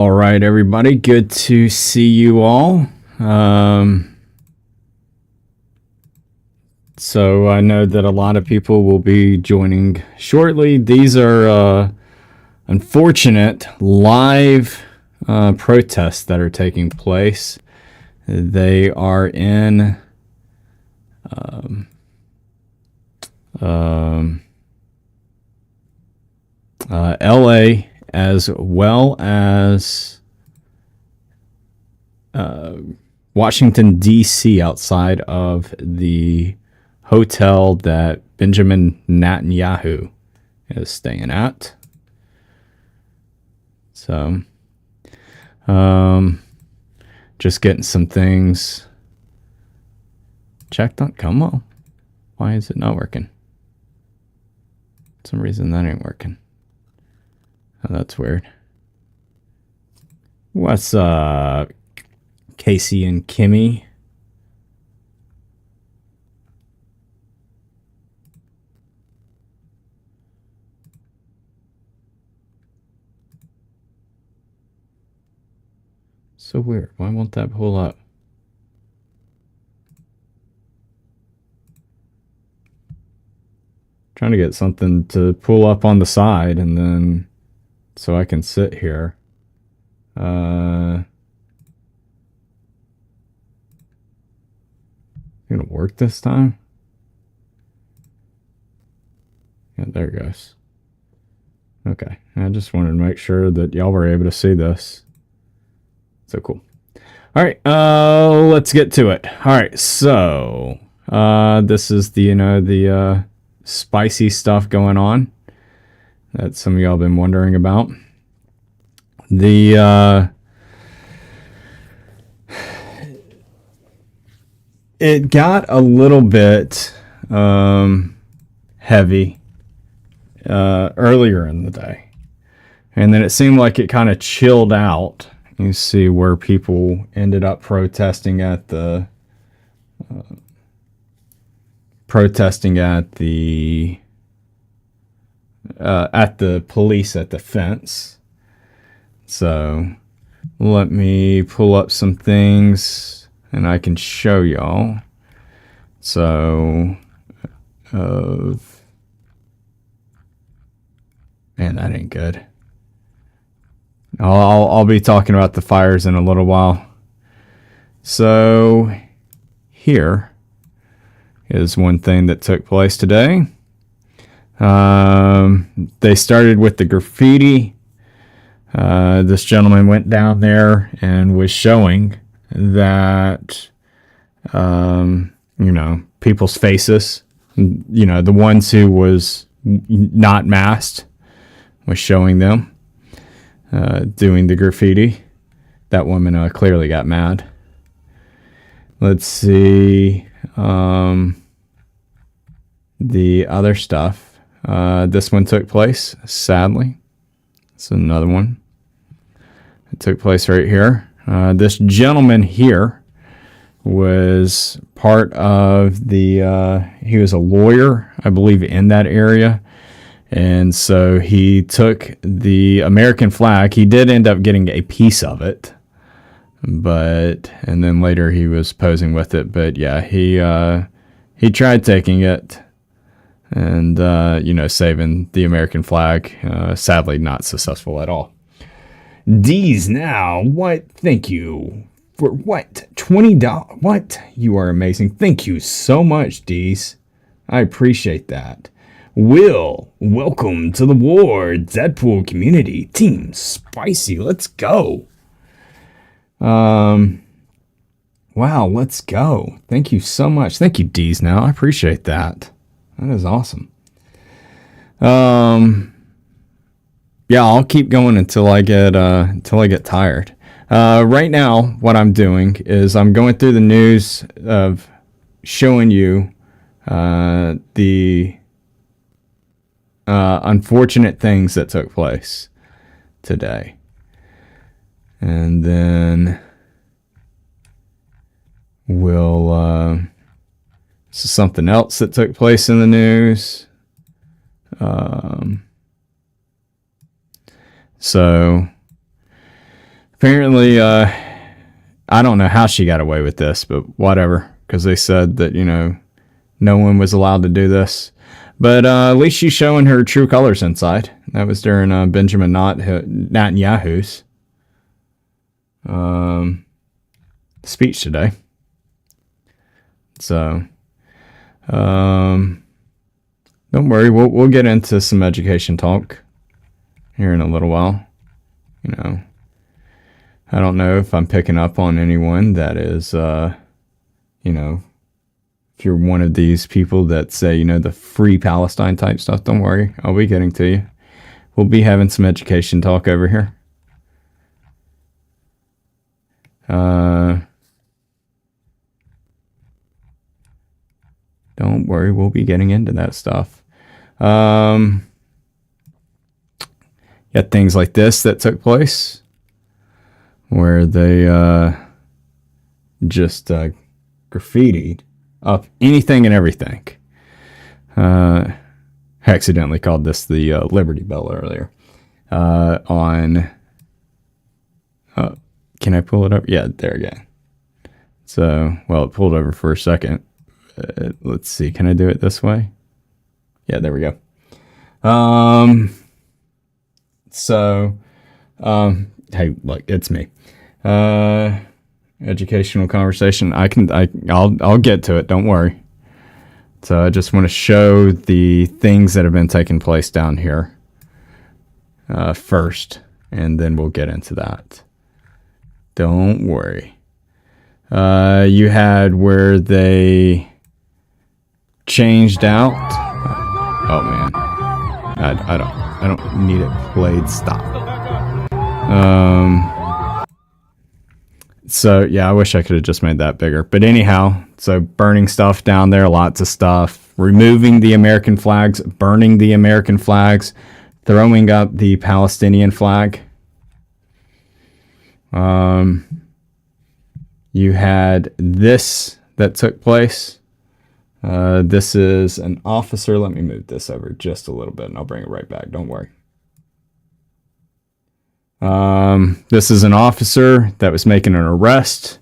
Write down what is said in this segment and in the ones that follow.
All right, everybody. Good to see you all. So I know that a lot of people will be joining shortly. These are unfortunate live protests that are taking place. They are in LA as well as Washington, D.C., outside of the hotel that Benjamin Netanyahu is staying at. So, just getting some things checked on. Come on. Why is it not working? For some reason that ain't working. Oh, that's weird. What's Casey and Kimmy? So weird. Why won't that pull up? Trying to get something to pull up on the side and then so I can sit here. Gonna work this time? Yeah, there it goes. Okay, I just wanted to make sure that y'all were able to see this. So cool. All right, let's get to it. All right, so this is the the spicy stuff going on that some of y'all been wondering about. It got a little bit heavy earlier in the day, and then it seemed like it kind of chilled out. You see where people ended up protesting at the police at the fence. So let me pull up some things and I can show y'all. So man, that ain't good. I'll be talking about the fires in a little while. So here is one thing that took place today. They started with the graffiti. This gentleman went down there and was showing that, people's faces, the ones who was not masked, was showing them. Doing the graffiti. That woman clearly got mad. Let's see the other stuff. This one took place, sadly. It's another one. It took place right here. This gentleman here was part of he was a lawyer, I believe, in that area. And so he took the American flag. He did end up getting a piece of it, and then later he was posing with it. But yeah, he tried taking it and, saving the American flag. Sadly, not successful at all. D's now. What? Thank you. For what? $20? What? You are amazing. Thank you so much, D's. I appreciate that. Will, welcome to the war. Deadpool community. Team Spicy. Let's go. Wow, let's go. Thank you so much. Thank you, D's now. I appreciate that. That is awesome. Yeah, I'll keep going until I get tired. Right now, what I'm doing is I'm going through the news of showing you the unfortunate things that took place today. And then this is something else that took place in the news. So apparently, I don't know how she got away with this, but whatever, because they said that, you know, no one was allowed to do this. But at least she's showing her true colors inside. That was during Benjamin Netanyahu's speech today. So, don't worry, we'll get into some education talk here in a little while. You know, I don't know if I'm picking up on anyone that is, you know, if you're one of these people that say, you know, the free Palestine type stuff, don't worry, I'll be getting to you. We'll be having some education talk over here. Don't worry, we'll be getting into that stuff. Got things like this that took place where they just graffitied up anything and everything. I accidentally called this the Liberty Bell earlier. Can I pull it up? Yeah, there again. So, well, it pulled over for a second. Let's see. Can I do it this way? Yeah, there we go. Hey, look, it's me. Educational conversation. I'll get to it. Don't worry. So I just want to show the things that have been taking place down here first, and then we'll get into that. Don't worry. You had where they changed out. Oh man, I don't need it played. Stop. So yeah, I wish I could have just made that bigger. But anyhow, so burning stuff down there, lots of stuff, removing the American flags, burning the American flags, throwing up the Palestinian flag. You had this that took place. This is an officer. Let me move this over just a little bit and I'll bring it right back. Don't worry. This is an officer that was making an arrest,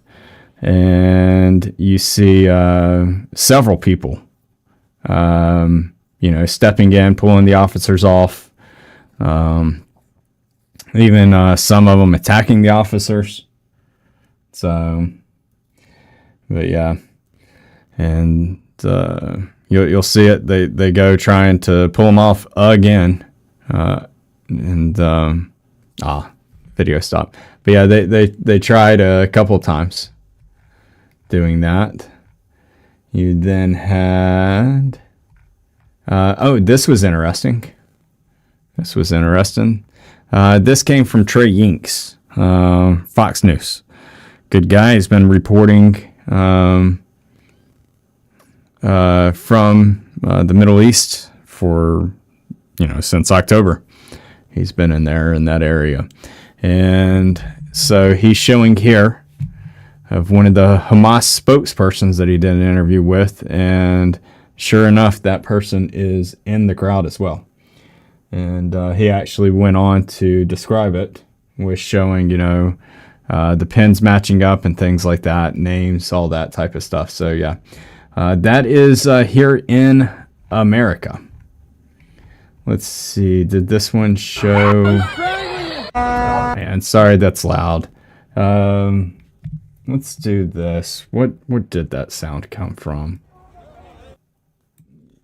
and you see several people, you know, stepping in, pulling the officers off, even some of them attacking the officers. So, but yeah, and you'll see it. They go trying to pull them off again, video stop. But yeah, they tried a couple times doing that. You then had this was interesting. This came from Trey Yinks, Fox News. Good guy. He's been reporting from the Middle East for, you know, since October. He's been in that area. And so he's showing here of one of the Hamas spokespersons that he did an interview with. And sure enough, that person is in the crowd as well. And he actually went on to describe it with showing, you know, the pins matching up and things like that, names, all that type of stuff. So yeah, that is here in America. Let's see. Did this one show? Oh, man, sorry, that's loud. Let's do this. Where did that sound come from?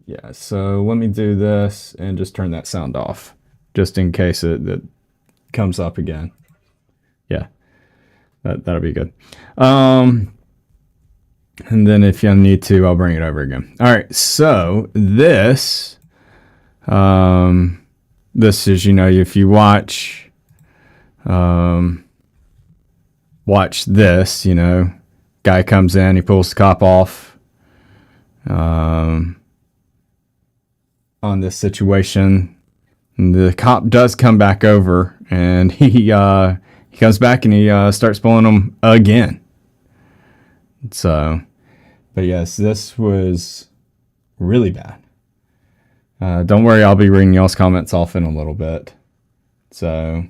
Yeah, so let me do this and just turn that sound off, just in case it comes up again. Yeah, that'll be good. And then if you need to, I'll bring it over again. All right, so this is, you know, if you watch this, you know, guy comes in, he pulls the cop off on this situation. And the cop does come back over, and he comes back and he starts pulling him again. So, but yes, this was really bad. Don't worry, I'll be reading y'all's comments off in a little bit. So,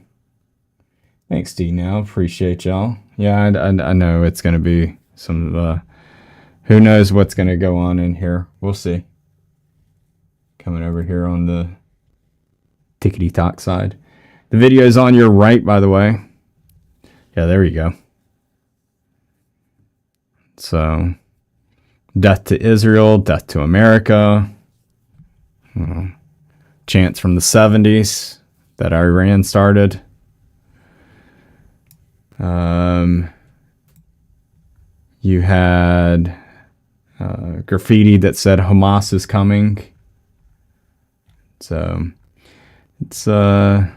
Thanks, D. Now, appreciate y'all. Yeah, I know it's going to be some, who knows what's going to go on in here. We'll see. Coming over here on the tickety-tock side. The video is on your right, by the way. Yeah, there you go. So, death to Israel, death to America. Chants from the 70s that Iran started. You had graffiti that said Hamas is coming. So it's a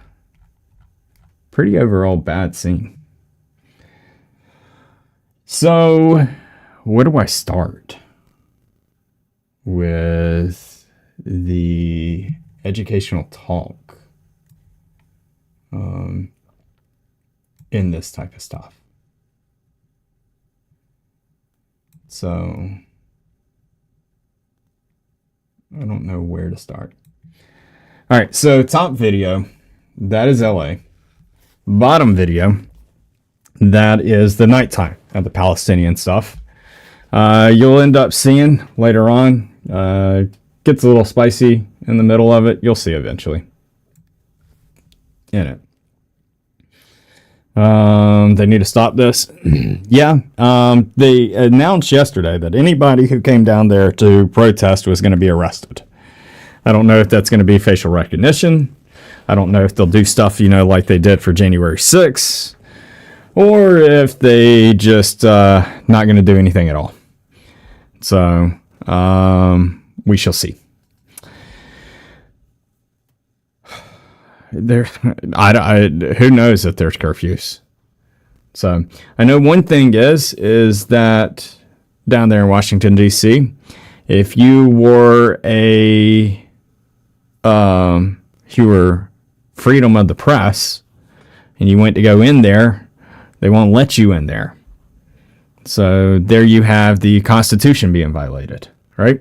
pretty overall bad scene. So where do I start with the educational talk in this type of stuff? So I don't know where to start. All right, so top video, that is LA. Bottom video, that is the nighttime of the Palestinian stuff. You'll end up seeing later on, gets a little spicy in the middle of it. You'll see eventually in it. They need to stop this. Yeah. They announced yesterday that anybody who came down there to protest was going to be arrested. I don't know if that's going to be facial recognition. I don't know if they'll do stuff, like they did for January 6th, or if they just not going to do anything at all. So we shall see. Who knows if there's curfews? So I know one thing is that down there in Washington D.C., if you were freedom of the press and you went to go in there, they won't let you in there. So there you have the Constitution being violated, right?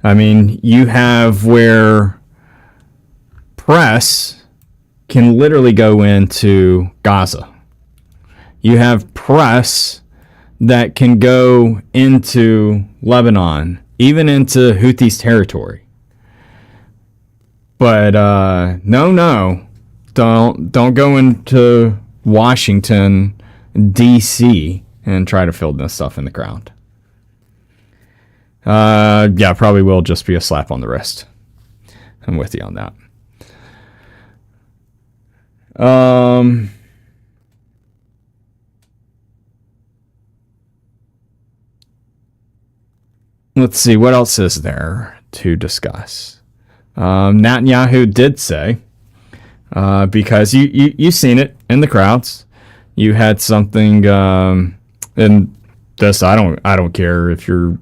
I mean, you have where press can literally go into Gaza. You have press that can go into Lebanon, even into Houthis territory. But no, don't go into Washington, D.C. and try to fill this stuff in the ground. Yeah, probably will just be a slap on the wrist. I'm with you on that. Let's see, what else is there to discuss? Netanyahu did say, because you've seen it in the crowds, you had something, and this, I don't care if you're,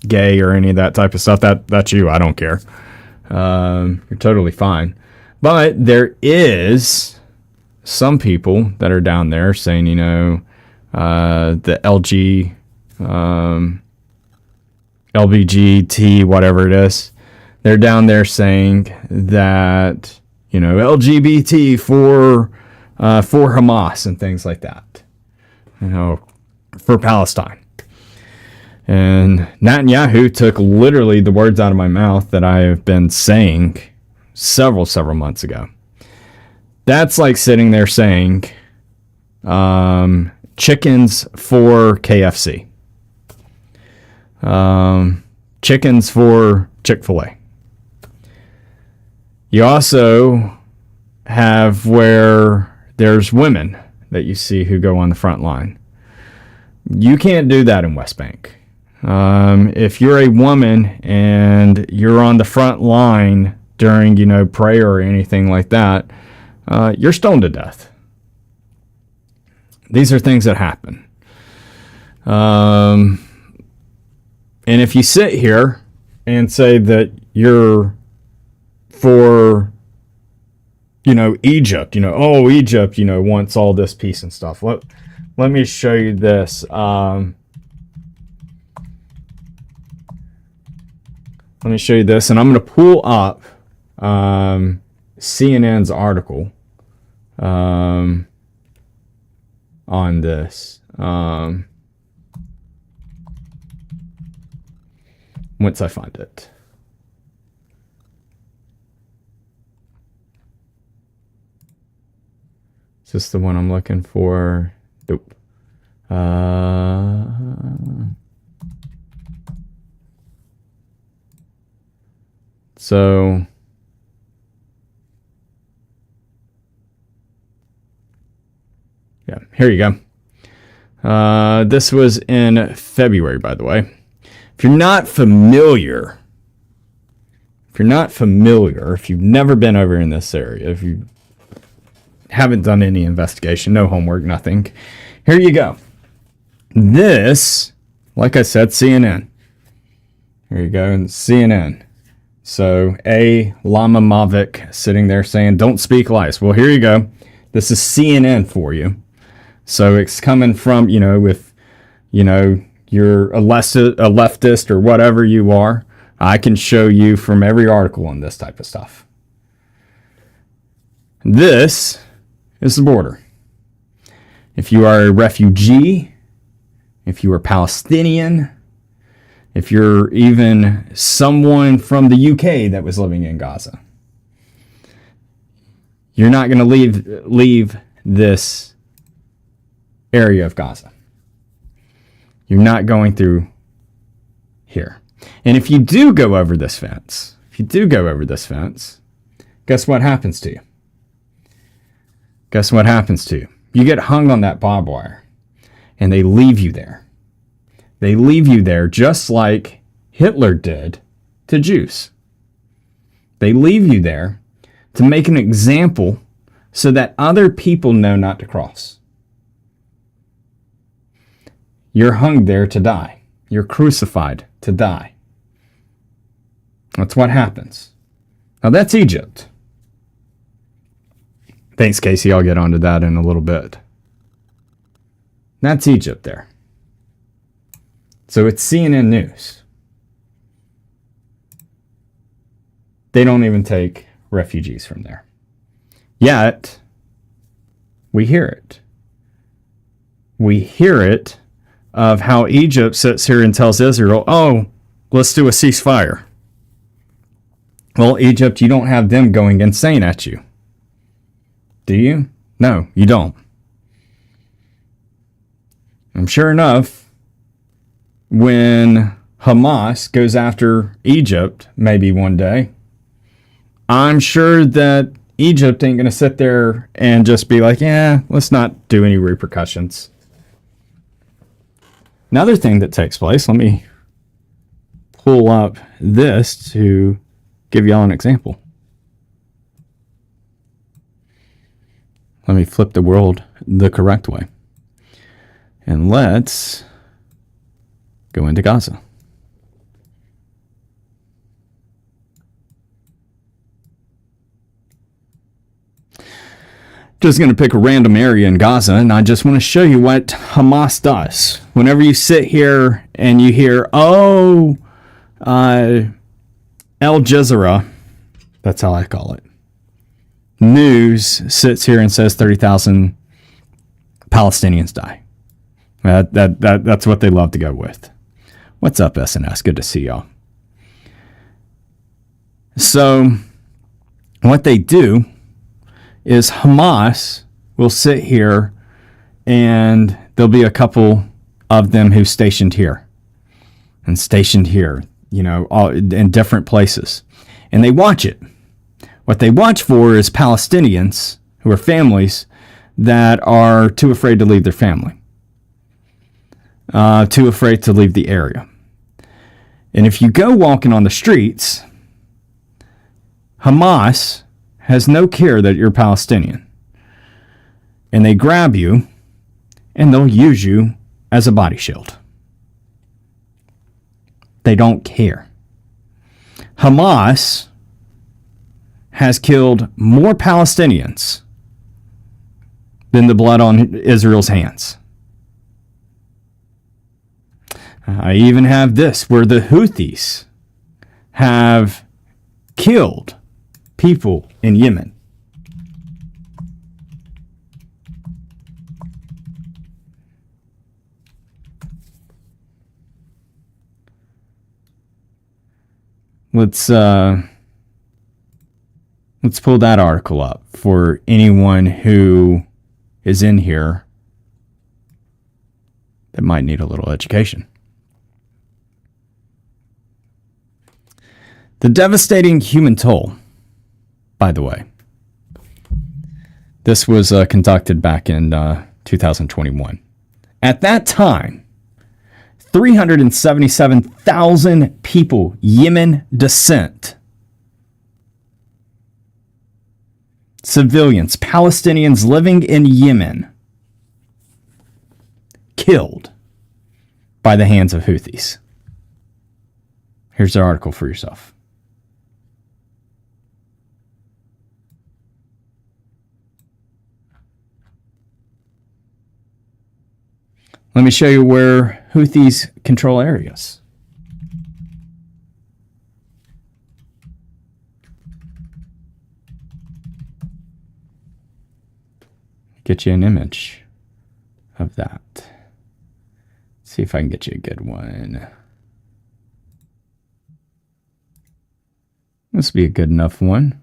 gay or any of that type of stuff. That's you. I don't care. You're totally fine. But there is some people that are down there saying, the LBGT, whatever it is, they're down there saying that, LGBT for Hamas and things like that, for Palestine. And Netanyahu took literally the words out of my mouth that I have been saying several months ago. That's like sitting there saying, chickens for KFC. Chickens for Chick-fil-A. You also have where there's women that you see who go on the front line. You can't do that in West Bank. If you're a woman and you're on the front line during, prayer or anything like that, you're stoned to death. These are things that happen. And if you sit here and say that you're for, Egypt, Egypt, wants all this peace and stuff. Let me show you this. Let me show you this, and I'm going to pull up CNN's article on this. Once I find it. Is this the one I'm looking for? Nope. So yeah, here you go. This was in February, by the way. If you're not familiar, if you've never been over in this area, if you haven't done any investigation, no homework, nothing, here you go. This, like I said, CNN. Here you go, and CNN. So Lama Mavic sitting there saying, don't speak lies. Well, here you go. This is CNN for you. So it's coming from, if, you're a leftist or whatever you are, I can show you from every article on this type of stuff. This is the border. If you are a refugee, if you are Palestinian, if you're even someone from the UK that was living in Gaza, you're not going to leave this area of Gaza. You're not going through here. And if you do go over this fence, guess what happens to you? You get hung on that barbed wire, and they leave you there. They leave you there just like Hitler did to Jews. They leave you there to make an example so that other people know not to cross. You're hung there to die. You're crucified to die. That's what happens. Now that's Egypt. Thanks, Casey. I'll get onto that in a little bit. That's Egypt there. So it's CNN News. They don't even take refugees from there. Yet, we hear it. We hear it of how Egypt sits here and tells Israel, oh, let's do a ceasefire. Well, Egypt, you don't have them going insane at you. Do you? No, you don't. And sure enough, when Hamas goes after Egypt, maybe one day, I'm sure that Egypt ain't going to sit there and just be like, yeah, let's not do any repercussions. Another thing that takes place, let me pull up this to give y'all an example. Let me flip the world the correct way. And let's go into Gaza. Just going to pick a random area in Gaza, and I just want to show you what Hamas does. Whenever you sit here and you hear, Al Jazeera, that's how I call it, news sits here and says 30,000 Palestinians die. That's what they love to go with. What's up, SNS? Good to see y'all. So what they do is Hamas will sit here and there'll be a couple of them who's stationed here and stationed here, all in different places. And they watch it. What they watch for is Palestinians who are families that are too afraid to leave their family, too afraid to leave the area. And if you go walking on the streets, Hamas has no care that you're Palestinian. And they grab you and they'll use you as a body shield. They don't care. Hamas has killed more Palestinians than the blood on Israel's hands. I even have this where the Houthis have killed people in Yemen. Let's pull that article up for anyone who is in here that might need a little education. The devastating human toll, by the way. This was conducted back in 2021. At that time, 377,000 people, Yemen descent, civilians, Palestinians living in Yemen, killed by the hands of Houthis. Here's the article for yourself. Let me show you where Houthis control areas. Get you an image of that. See if I can get you a good one. This will be a good enough one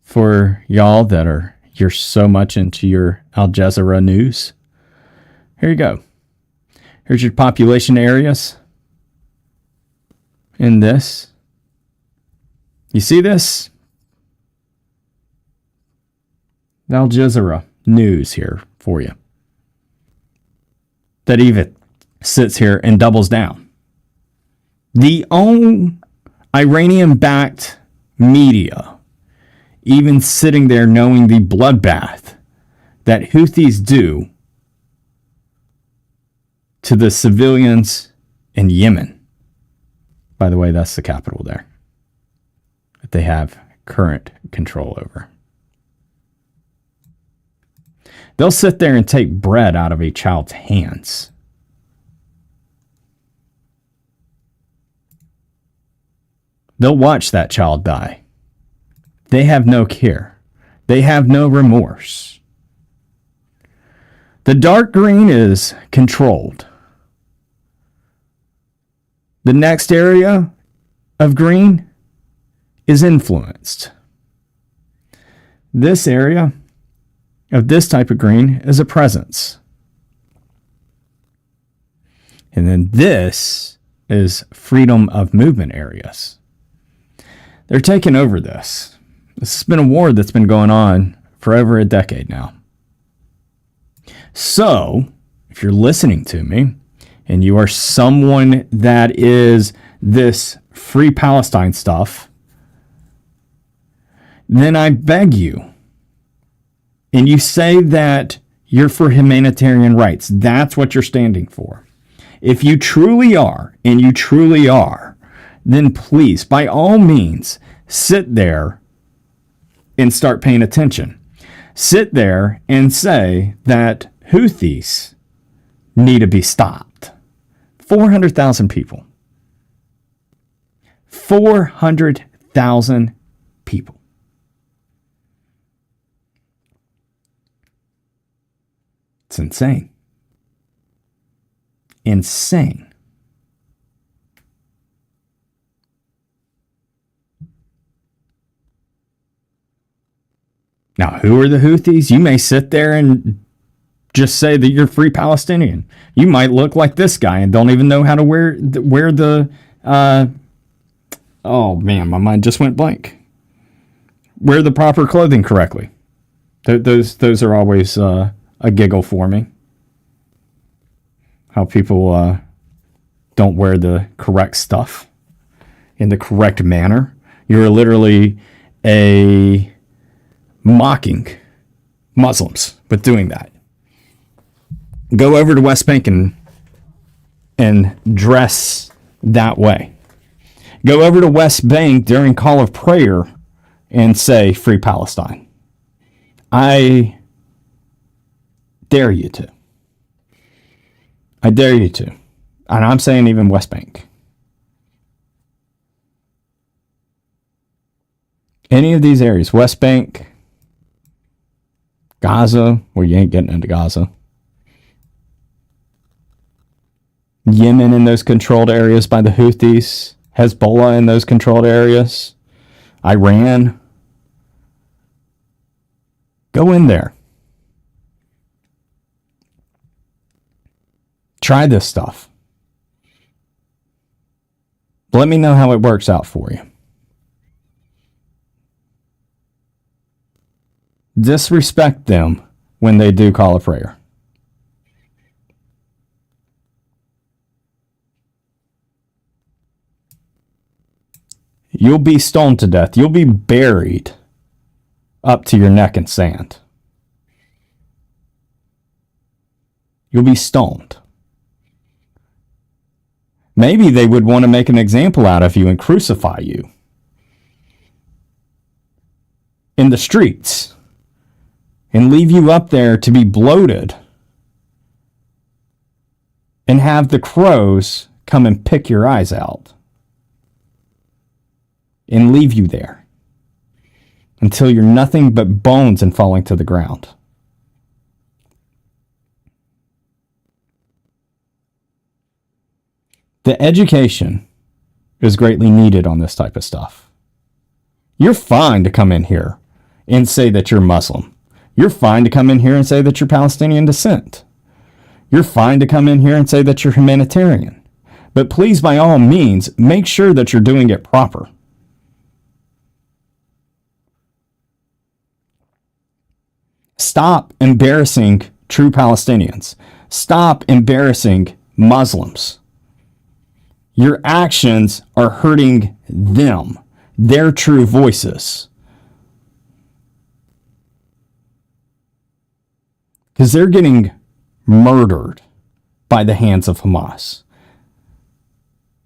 for y'all that you're so much into your Al Jazeera news. Here you go. Here's your population areas in this. You see this? Al Jazeera news here for you. That even sits here and doubles down. The own Iranian-backed media even sitting there knowing the bloodbath that Houthis do to the civilians in Yemen. By the way, that's the capital there that they have current control over. They'll sit there and take bread out of a child's hands. They'll watch that child die. They have no care. They have no remorse. The dark green is controlled. The next area of green is influenced. This area of this type of green is a presence. And then this is freedom of movement areas. They're taking over this. This has been a war that's been going on for over a decade now. So, if you're listening to me, and you are someone that is this free Palestine stuff, then I beg you, and you say that you're for humanitarian rights, that's what you're standing for. If you truly are, and you truly are, then please, by all means, sit there and start paying attention. Sit there and say that Houthis need to be stopped. 400,000 people. 400,000 people. It's insane. Insane. Now, who are the Houthis? You may sit there and just say that you're free Palestinian. You might look like this guy and don't even know how to wear the oh man, my mind just went blank. Wear the proper clothing correctly. Those are always a giggle for me. How people don't wear the correct stuff in the correct manner. You're literally mocking Muslims with doing that. Go over to West Bank and dress that way. Go over to West Bank during call of prayer and say, Free Palestine. I dare you to. I dare you to. And I'm saying even West Bank. Any of these areas, West Bank, Gaza, well, you ain't getting into Gaza. Yemen in those controlled areas by the Houthis. Hezbollah in those controlled areas. Iran. Go in there. Try this stuff. Let me know how it works out for you. Disrespect them when they do call a prayer. You'll be stoned to death. You'll be buried up to your neck in sand. You'll be stoned. Maybe they would want to make an example out of you and crucify you in the streets and leave you up there to be bloated and have the crows come and pick your eyes out and leave you there until you're nothing but bones and falling to the ground. The education is greatly needed on this type of stuff. You're fine to come in here and say that you're Muslim. You're fine to come in here and say that you're Palestinian descent. You're fine to come in here and say that you're humanitarian. But please, by all means, make sure that you're doing it proper. Stop embarrassing true Palestinians. Stop embarrassing Muslims. Your actions are hurting them, their true voices. Because they're getting murdered by the hands of Hamas.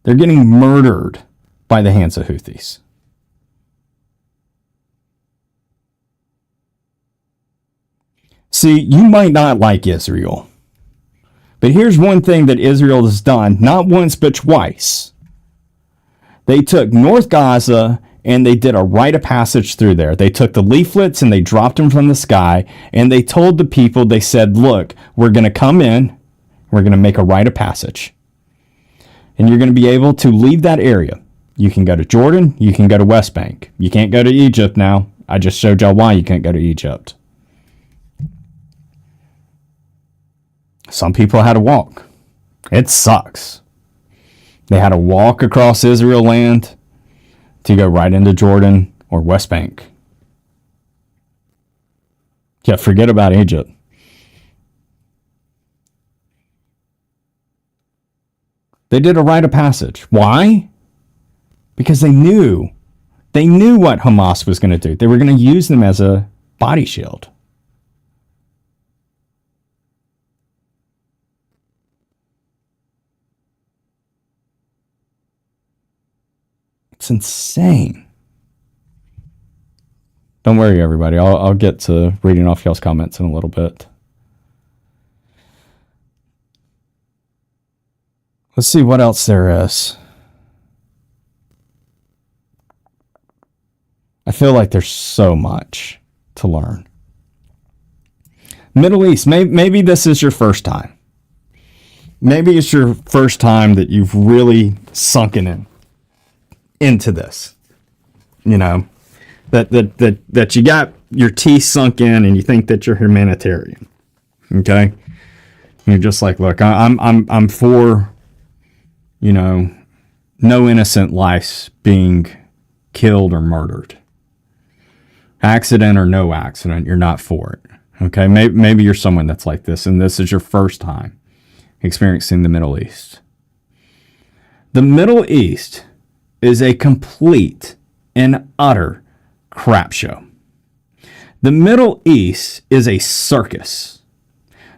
They're getting murdered by the hands of Houthis. See, you might not like Israel. But here's one thing that Israel has done, not once but twice. They took North Gaza and they did a rite of passage through there. They took the leaflets and they dropped them from the sky and they told the people, they said, look, we're going to come in, we're going to make a rite of passage. And you're going to be able to leave that area. You can go to Jordan, you can go to West Bank. You can't go to Egypt now. I just showed y'all why you can't go to Egypt. Some people had to walk. It sucks. They had to walk across Israel land to go right into Jordan or West Bank. Yeah, forget about Egypt. They did a rite of passage. Why? Because they knew what Hamas was going to do. They were going to use them as a body shield. It's insane. Don't worry, everybody. I'll get to reading off y'all's comments in a little bit. Let's see what else there is. I feel like there's so much to learn. Middle East, maybe this is your first time. Maybe it's your first time that you've really sunken into this. You know, that you got your teeth sunk in and you think that you're humanitarian. Okay? And you're just like, look, I'm for, you know, no innocent lives being killed or murdered. Accident or no accident, you're not for it. Okay? Maybe you're someone that's like this and this is your first time experiencing the Middle East. The Middle East is a complete and utter crap show. The Middle East is a circus.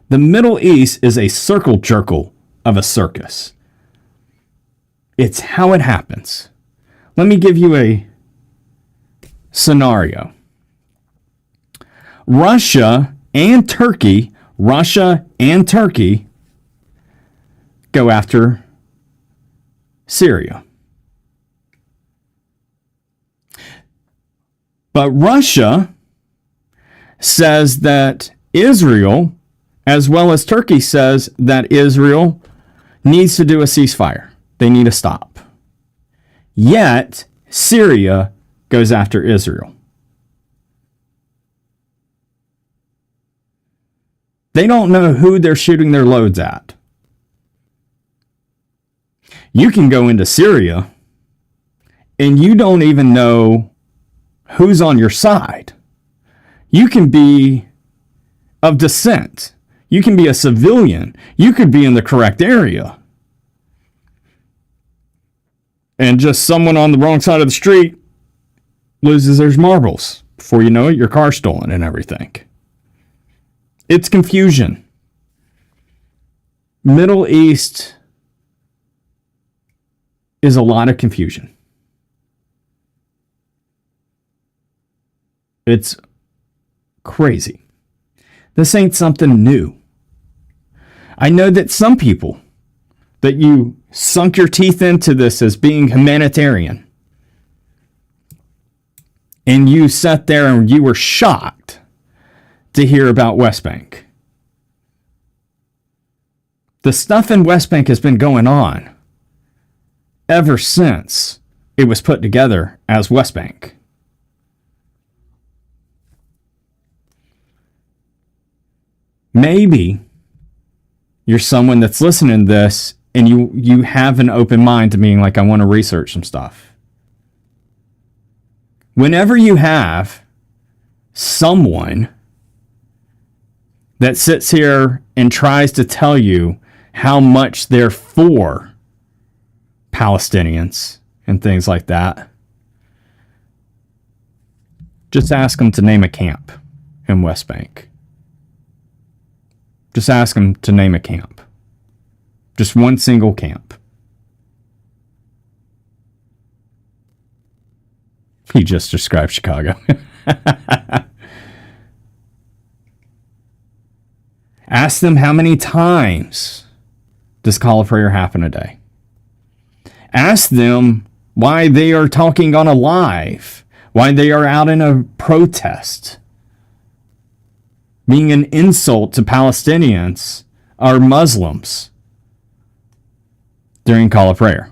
The Middle East is a circle jerkle of a circus. It's how it happens. Let me give you a scenario. Russia and Turkey go after Syria. But Russia says that Israel, as well as Turkey, says that Israel needs to do a ceasefire. They need to stop. Yet, Syria goes after Israel. They don't know who they're shooting their loads at. You can go into Syria and you don't even know who's on your side. You can be of dissent. You can be a civilian. You could be in the correct area. And just someone on the wrong side of the street loses their marbles. Before you know it, your car's stolen and everything. It's confusion. Middle East is a lot of confusion. It's crazy. This ain't something new. I know that some people that you sunk your teeth into this as being humanitarian, and you sat there and you were shocked to hear about West Bank. The stuff in West Bank has been going on ever since it was put together as West Bank. Maybe you're someone that's listening to this and you have an open mind to being like, I want to research some stuff. Whenever you have someone that sits here and tries to tell you how much they're for Palestinians and things like that, just ask them to name a camp in West Bank. Just ask them to name a camp. Just one single camp. He just described Chicago. Ask them how many times does call of prayer happen a day. Ask them why they are talking on a live, why they are out in a protest, being an insult to Palestinians or Muslims during call of prayer.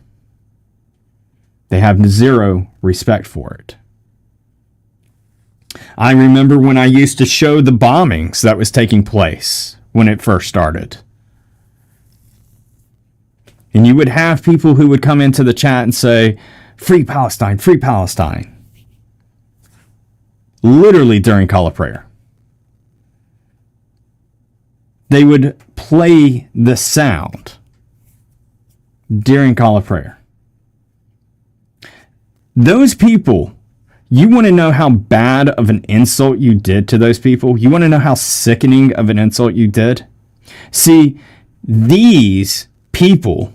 They have zero respect for it. I remember when I used to show the bombings that was taking place when it first started. And you would have people who would come into the chat and say, "Free Palestine, free Palestine." Literally during call of prayer. They would play the sound during call of prayer. Those people, you want to know how bad of an insult you did to those people? You want to know how sickening of an insult you did? See, these people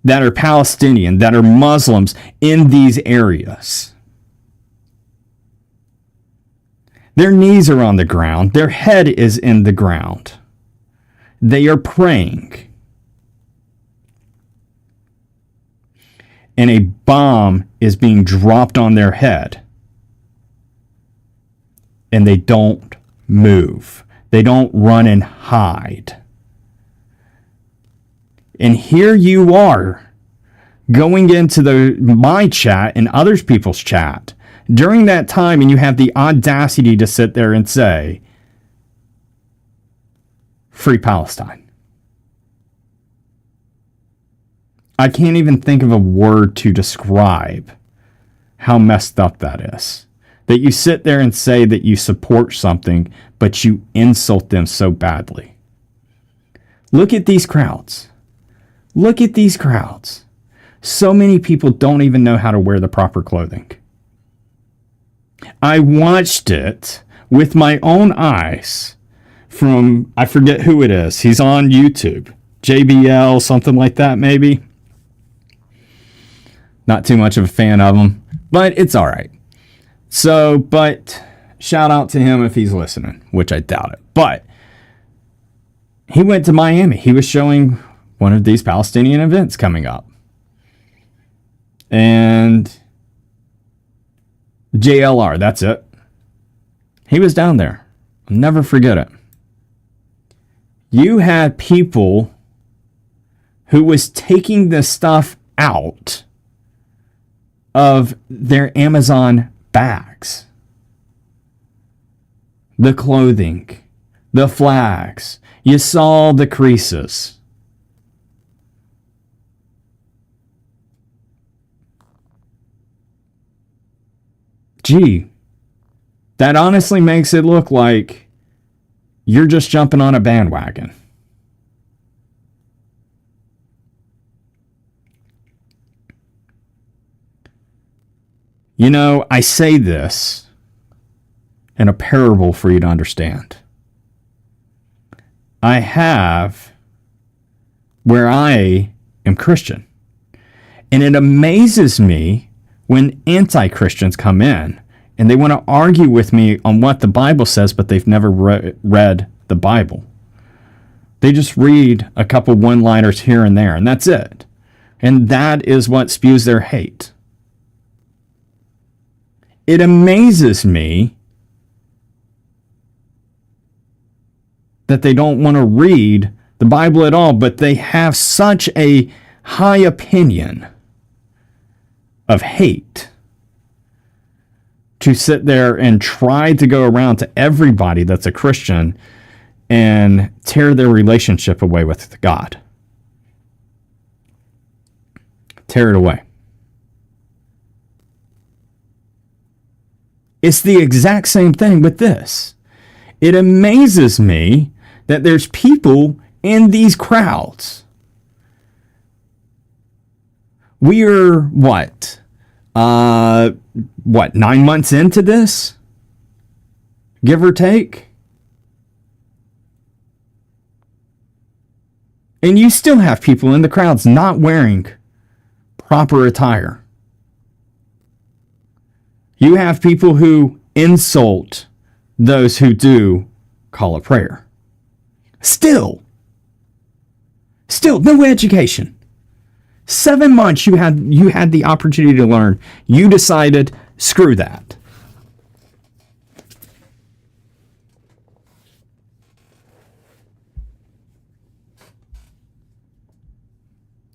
that are Palestinian, that are Muslims in these areas, their knees are on the ground. Their head is in the ground. They are praying. And a bomb is being dropped on their head. And they don't move. They don't run and hide. And here you are going into my chat and other people's chat during that time, and you have the audacity to sit there and say, "Free Palestine." I can't even think of a word to describe how messed up that is. That you sit there and say that you support something, but you insult them so badly. Look at these crowds. Look at these crowds. So many people don't even know how to wear the proper clothing. I watched it with my own eyes from, I forget who it is. He's on YouTube. JBL, something like that maybe. Not too much of a fan of him, but it's all right. So, but shout out to him if he's listening, which I doubt it. But he went to Miami. He was showing one of these Palestinian events coming up. And JLR, that's it. He was down there. I'll never forget it. You had people who was taking this stuff out of their Amazon bags. The clothing, the flags. You saw the creases. Gee, that honestly makes it look like you're just jumping on a bandwagon. You know, I say this in a parable for you to understand. I have where I am Christian. And it amazes me when anti-Christians come in and they want to argue with me on what the Bible says, but they've never read the Bible. They just read a couple one-liners here and there, and that's it. And that is what spews their hate. It amazes me that they don't want to read the Bible at all, but they have such a high opinion of hate to sit there and try to go around to everybody that's a Christian and tear their relationship away with God. Tear it away. It's the exact same thing with this. It amazes me that there's people in these crowds. We are, what 9 months into this? Give or take? And you still have people in the crowds not wearing proper attire. You have people who insult those who do call a prayer. Still, no education. 7 months you had the opportunity to learn. You decided, screw that.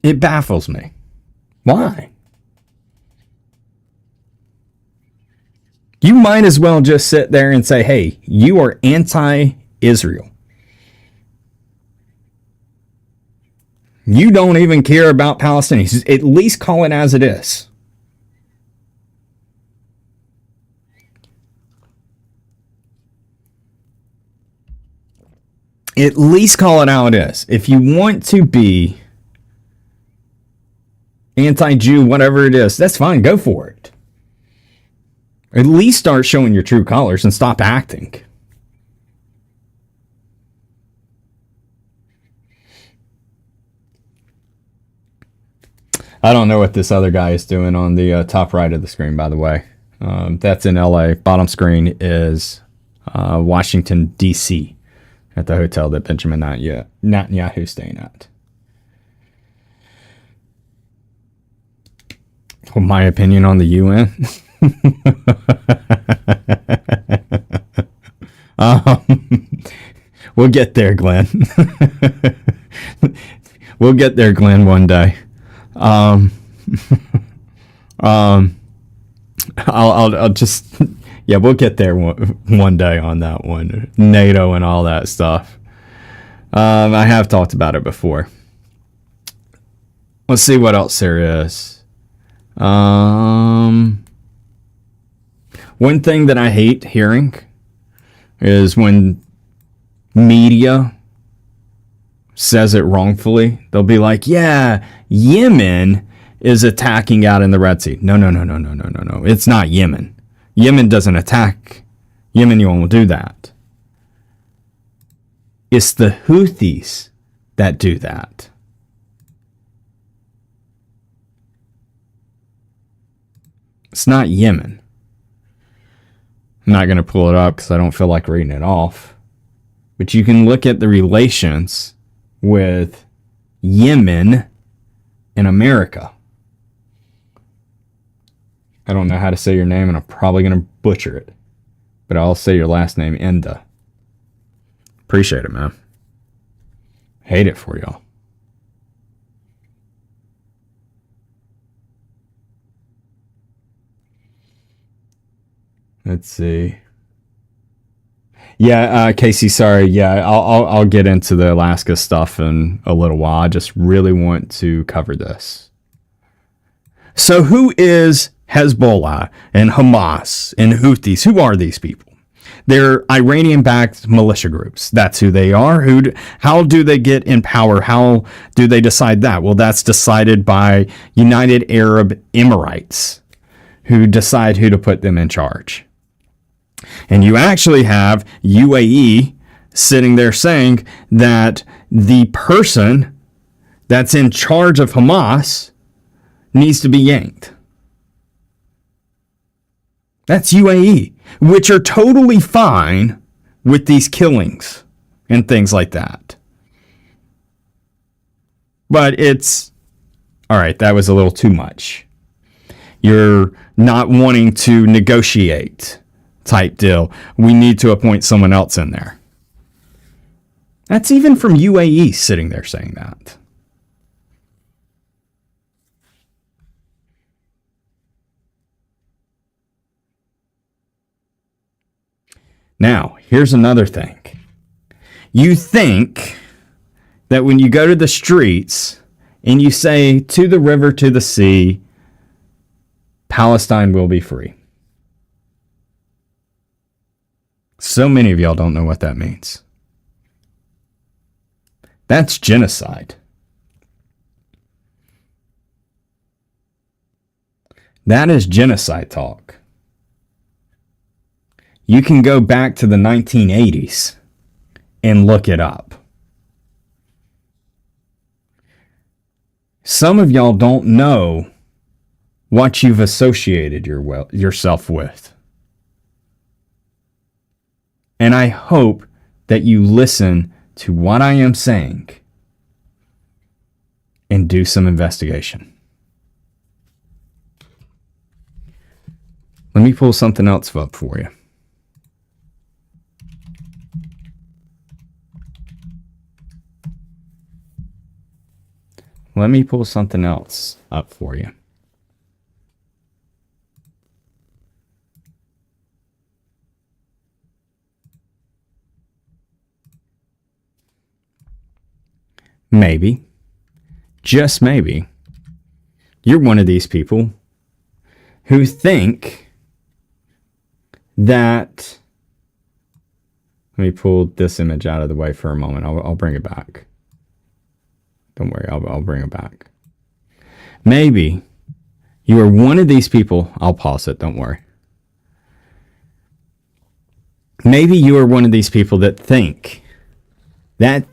It baffles me. Why? You might as well just sit there and say, hey, you are anti-Israel. You don't even care about Palestinians. At least call it as it is. At least call it how it is. If you want to be anti-Jew, whatever it is, that's fine. Go for it. At least start showing your true colors and stop acting. I don't know what this other guy is doing on the top right of the screen, by the way. That's in LA. Bottom screen is Washington, D.C. at the hotel that Benjamin Netanyahu is staying at. Well, my opinion on the UN? We'll get there, Glenn. We'll get there, Glenn, one day. I'll just, yeah, we'll get there one day on that one. NATO and all that stuff. I have talked about it before. Let's see what else there is. One thing that I hate hearing is when media says it wrongfully. They'll be like, yeah, Yemen is attacking out in the Red Sea. No. It's not Yemen. Yemen doesn't attack. Yemen won't do that. It's the Houthis that do that. It's not Yemen. I'm not going to pull it up because I don't feel like reading it off. But you can look at the relations with Yemen and America. I don't know how to say your name, and I'm probably going to butcher it. But I'll say your last name, Enda. Appreciate it, man. Hate it for y'all. Let's see. Yeah, Casey, sorry. Yeah, I'll get into the Alaska stuff in a little while. I just really want to cover this. So who is Hezbollah and Hamas and Houthis? Who are these people? They're Iranian-backed militia groups. That's who they are. How do they get in power? How do they decide that? Well, that's decided by United Arab Emirates, who decide who to put them in charge. And you actually have UAE sitting there saying that the person that's in charge of Hamas needs to be yanked. That's UAE, which are totally fine with these killings and things like that. But it's, all right, that was a little too much. You're not wanting to negotiate type deal. We need to appoint someone else in there. That's even from UAE sitting there saying that. Now, here's another thing. You think that when you go to the streets and you say to the river, to the sea, Palestine will be free. So many of y'all don't know what that means. That's genocide. That is genocide talk. You can go back to the 1980s and look it up. Some of y'all don't know what you've associated yourself with. And I hope that you listen to what I am saying and do some investigation. Let me pull something else up for you. Let me pull something else up for you. Maybe, just maybe, you're one of these people who think that, let me pull this image out of the way for a moment. I'll bring it back. Don't worry, I'll bring it back. Maybe you are one of these people. I'll pause it, don't worry. Maybe you are one of these people that think that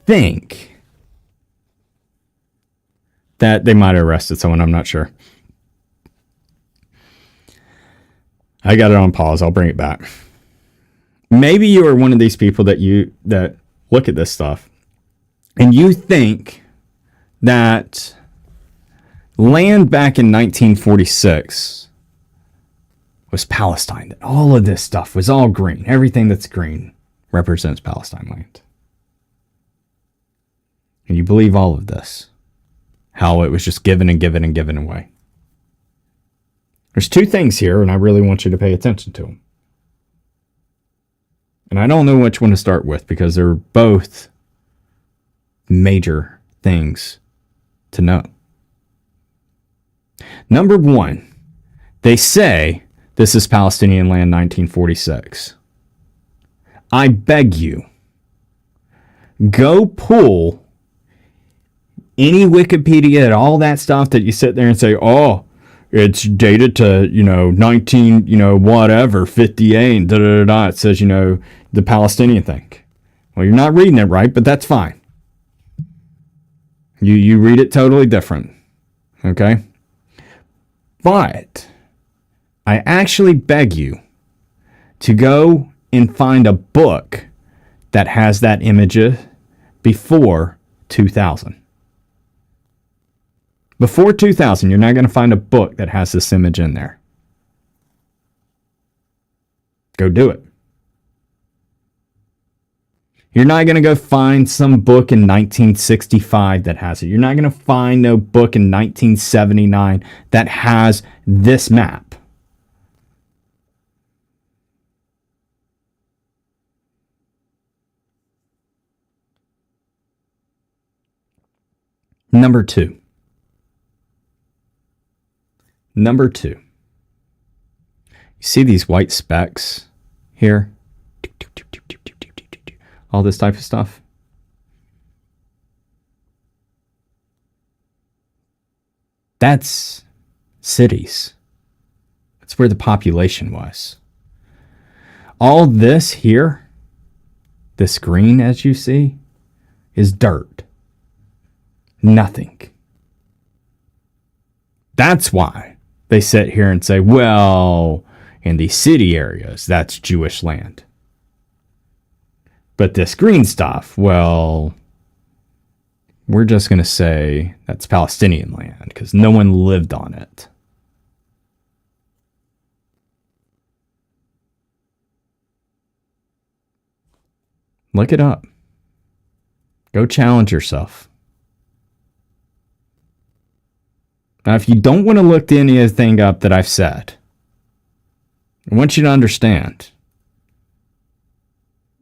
they might have arrested someone. I'm not sure. I got it on pause. I'll bring it back. Maybe you are one of these people that look at this stuff and you think that land back in 1946 was Palestine. That all of this stuff was all green. Everything that's green represents Palestine land. And you believe all of this. How it was just given and given and given away. There's two things here, and I really want you to pay attention to them. And I don't know which one to start with because they're both major things to know. Number one, they say this is Palestinian land 1946. I beg you, go pull any Wikipedia and all that stuff that you sit there and say, oh, it's dated to, 58, and da-da-da-da. It says, the Palestinian thing. Well, you're not reading it right, but that's fine. You read it totally different. Okay? But I actually beg you to go and find a book that has that image before 2000. Before 2000, you're not going to find a book that has this image in there. Go do it. You're not going to go find some book in 1965 that has it. You're not going to find no book in 1979 that has this map. Number two. You see these white specks here? All this type of stuff. That's cities. That's where the population was. All this here, this green as you see, is dirt. Nothing. That's why they sit here and say, well, in the city areas, that's Jewish land. But this green stuff, well, we're just going to say that's Palestinian land because no one lived on it. Look it up. Go challenge yourself. Now, if you don't want to look anything up that I've said, I want you to understand.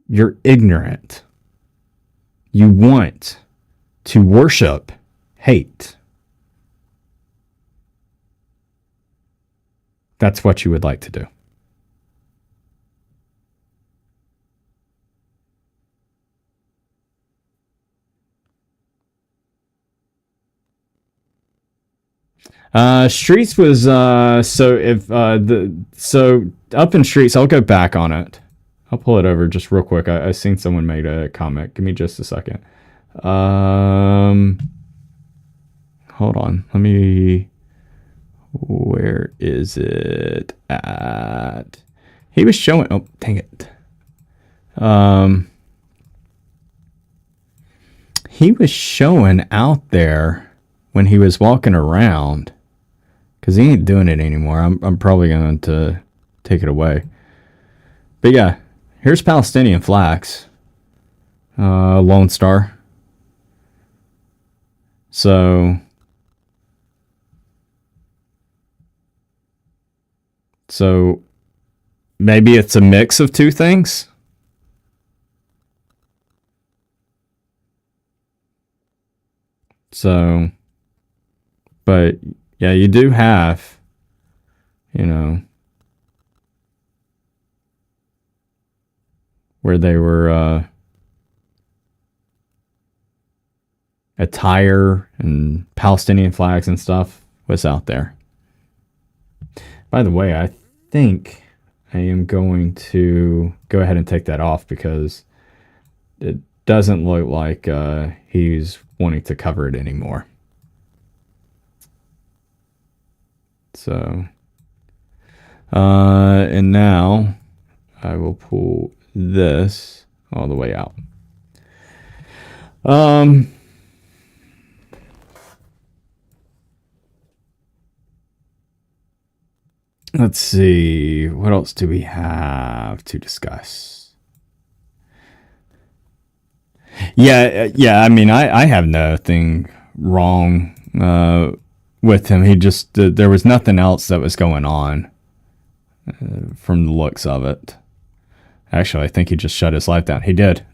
You're ignorant. You want to worship hate. That's what you would like to do. Streets was so up in Streets. I'll go back on it. I'll pull it over just real quick. I seen someone made a comment. Give me just a second. Hold on. Let me. Where is it at? He was showing. Oh, dang it. He was showing out there when he was walking around, because he ain't doing it anymore. I'm probably going to take it away. But yeah. Here's Palestinian flags. Lone Star. So maybe it's a mix of two things. So, but yeah, you do have, where they were attire and Palestinian flags and stuff was out there. By the way, I think I am going to go ahead and take that off because it doesn't look like he's wanting to cover it anymore. So, and now I will pull this all the way out. Let's see, what else do we have to discuss? Yeah. I mean, I have nothing wrong with him. He just there was nothing else that was going on from the looks of it. Actually, I think he just shut his life down. He did.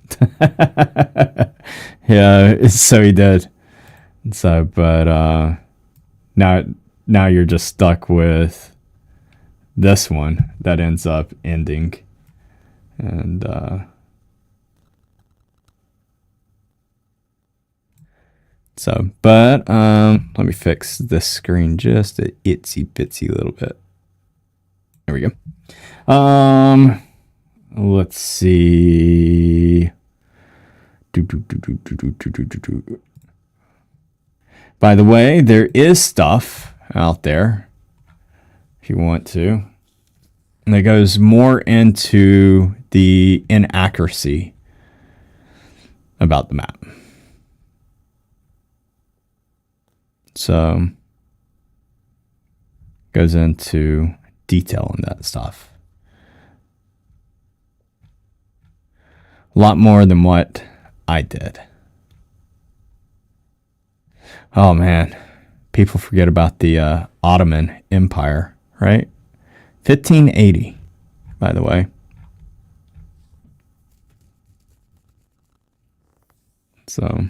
Yeah, so he did. So, but now you're just stuck with this one that ends up ending. And so, but let me fix this screen just a itsy bitsy little bit. There we go. Let's see. By the way, there is stuff out there if you want to, and it goes more into the inaccuracy about the map. So goes into detail on that stuff. A lot more than what I did. Oh, man. People forget about the Ottoman Empire, right? 1580, by the way. So,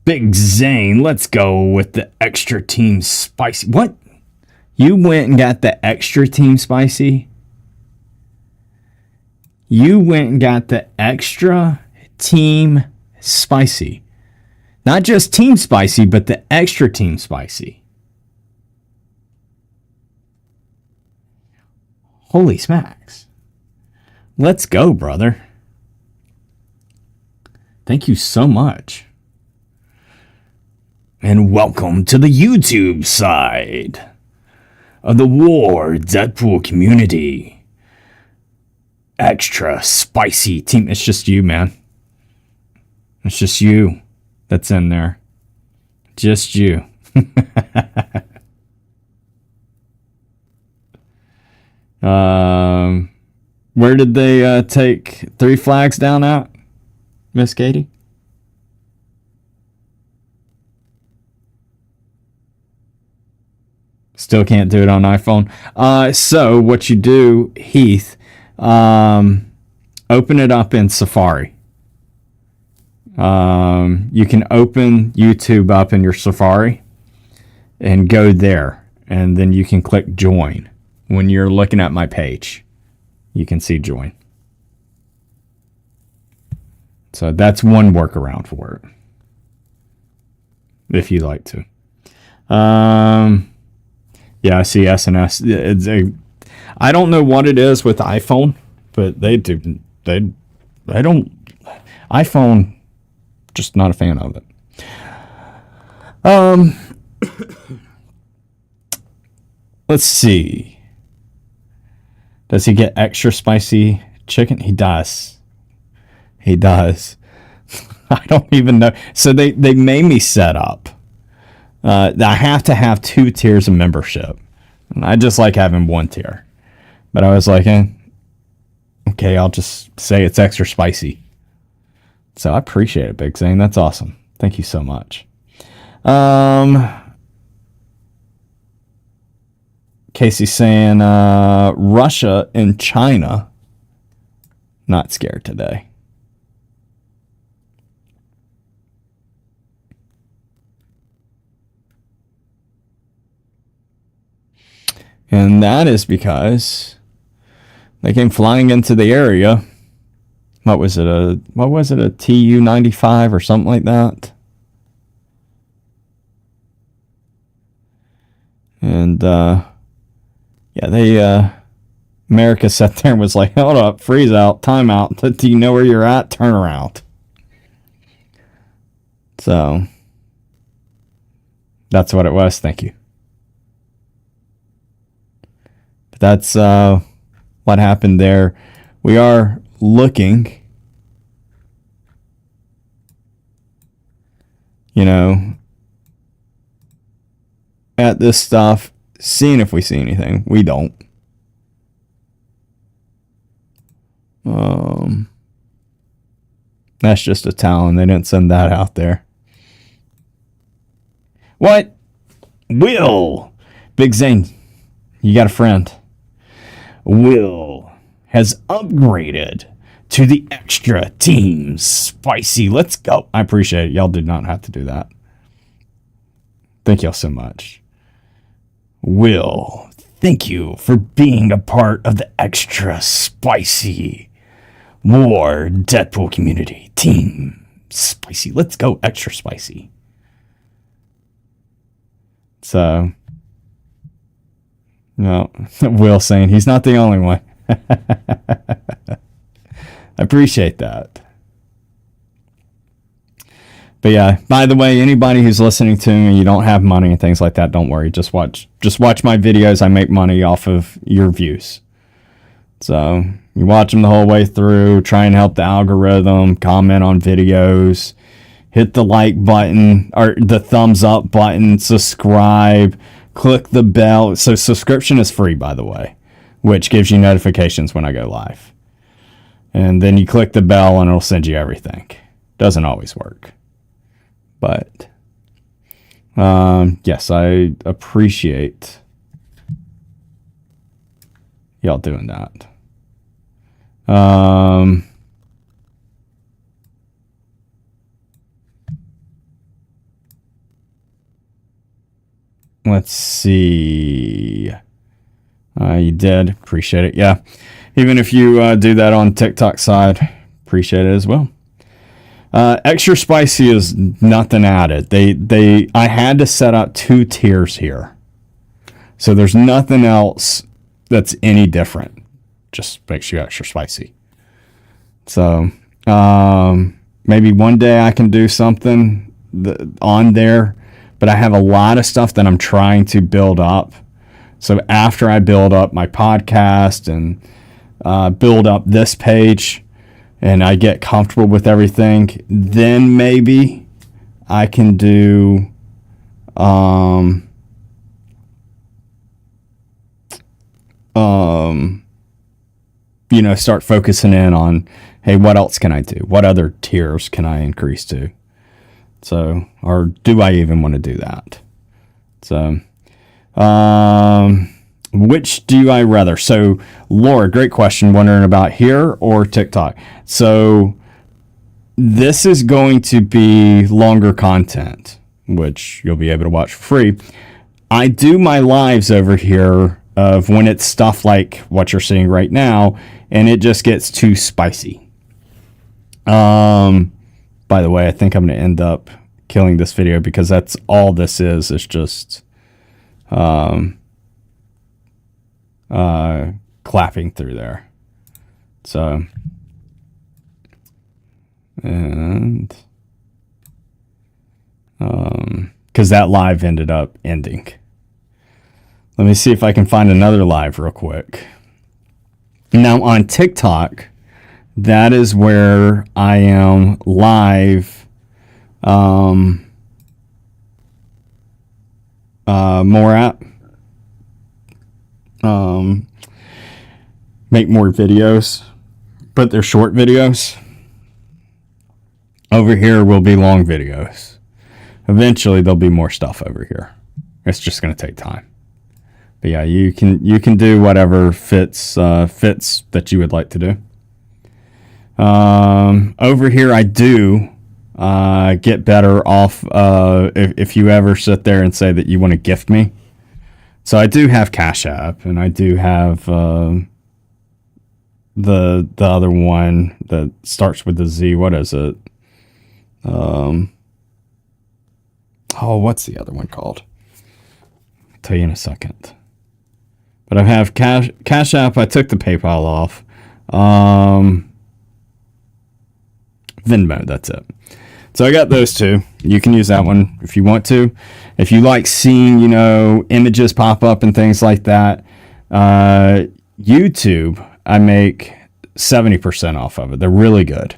Big Zane, let's go with the extra team spicy. What? You went and got the extra team spicy? You went and got the extra team spicy. Not just team spicy, but the extra team spicy. Holy smacks. Let's go, brother. Thank you so much. And welcome to the YouTube side of the War Deadpool community. Extra spicy team. It's just you, man. It's just you that's in there. Just you. Where did they take 3 flags down at, Miss Katie? Still can't do it on iPhone. So what you do, Heath, open it up in Safari. You can open YouTube up in your Safari and go there. And then you can click join. When you're looking at my page, you can see join. So that's one workaround for it. If you'd like to. Yeah, I see SNS. I don't know what it is with iPhone, but they don't. iPhone, just not a fan of it. Let's see. Does he get extra spicy chicken? He does. He does. I don't even know. So they made me set up. I have to have 2 tiers of membership. And I just like having 1 tier. But I was like, okay, I'll just say it's extra spicy. So I appreciate it, Big Zane. That's awesome. Thank you so much. Casey's saying Russia and China not scared today. And that is because they came flying into the area. What was it? A Tu-95 or something like that? And America sat there and was like, hold up, freeze out, time out. Do you know where you're at? Turn around. So that's what it was. Thank you. But that's what happened there. We are looking, at this stuff, seeing if we see anything. We don't. That's just a Talon. They didn't send that out there. What? Will. Big Zane, you got a friend. Will has upgraded to the extra team spicy. Let's go. I appreciate it. Y'all did not have to do that. Thank y'all so much. Will, thank you for being a part of the extra spicy War Deadpool community. Team spicy. Let's go extra spicy. So, no, Will saying he's not the only one. I appreciate that. But yeah, by the way, anybody who's listening to me, you don't have money and things like that, don't worry. Just watch my videos. I make money off of your views. So you watch them the whole way through, try and help the algorithm, comment on videos, hit the like button or the thumbs up button, subscribe, click the bell. So subscription is free, by the way, which gives you notifications when I go live. and then you click the bell and it'll send you everything. Doesn't always work, but yes, I appreciate y'all doing that. Let's see. You did. Appreciate it. Yeah. Even if you do that on TikTok side, appreciate it as well. Extra spicy is nothing added. I had to set up 2 tiers here. So there's nothing else that's any different. Just makes you extra spicy. So maybe one day I can do something on there, but I have a lot of stuff that I'm trying to build up. So after I build up my podcast and build up this page and I get comfortable with everything, then maybe I can do start focusing in on, hey, what else can I do? What other tiers can I increase to? So, or do I even want to do that? So, which do I rather? So, Laura, great question, wondering about here or TikTok. So, this is going to be longer content, which you'll be able to watch for free. I do my lives over here of when it's stuff like what you're seeing right now, and it just gets too spicy. By the way, I think I'm going to end up killing this video because that's all this is just clapping through there. So, and because that live ended up ending. Let me see if I can find another live real quick. Now on TikTok, that is where I am live more at. Make more videos, but they're short videos. Over here will be long videos. Eventually there'll be more stuff over here. It's just going to take time. But yeah, you can do whatever fits that you would like to do. Over here, I do get better off if you ever sit there and say that you want to gift me. So I do have Cash App, and I do have the other one that starts with the Z. What is it? What's the other one called? I'll tell you in a second. But I have Cash App. I took the PayPal off. Venmo, that's it. So I got those two. You can use that one if you want to. If you like seeing, images pop up and things like that, YouTube, I make 70% off of it. They're really good.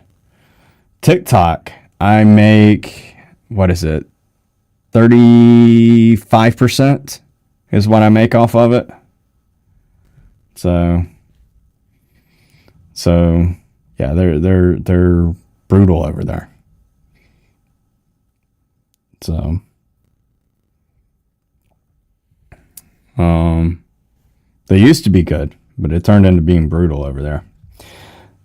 TikTok, I make, 35% is what I make off of it. So yeah, they're brutal over there. So they used to be good, but it turned into being brutal over there.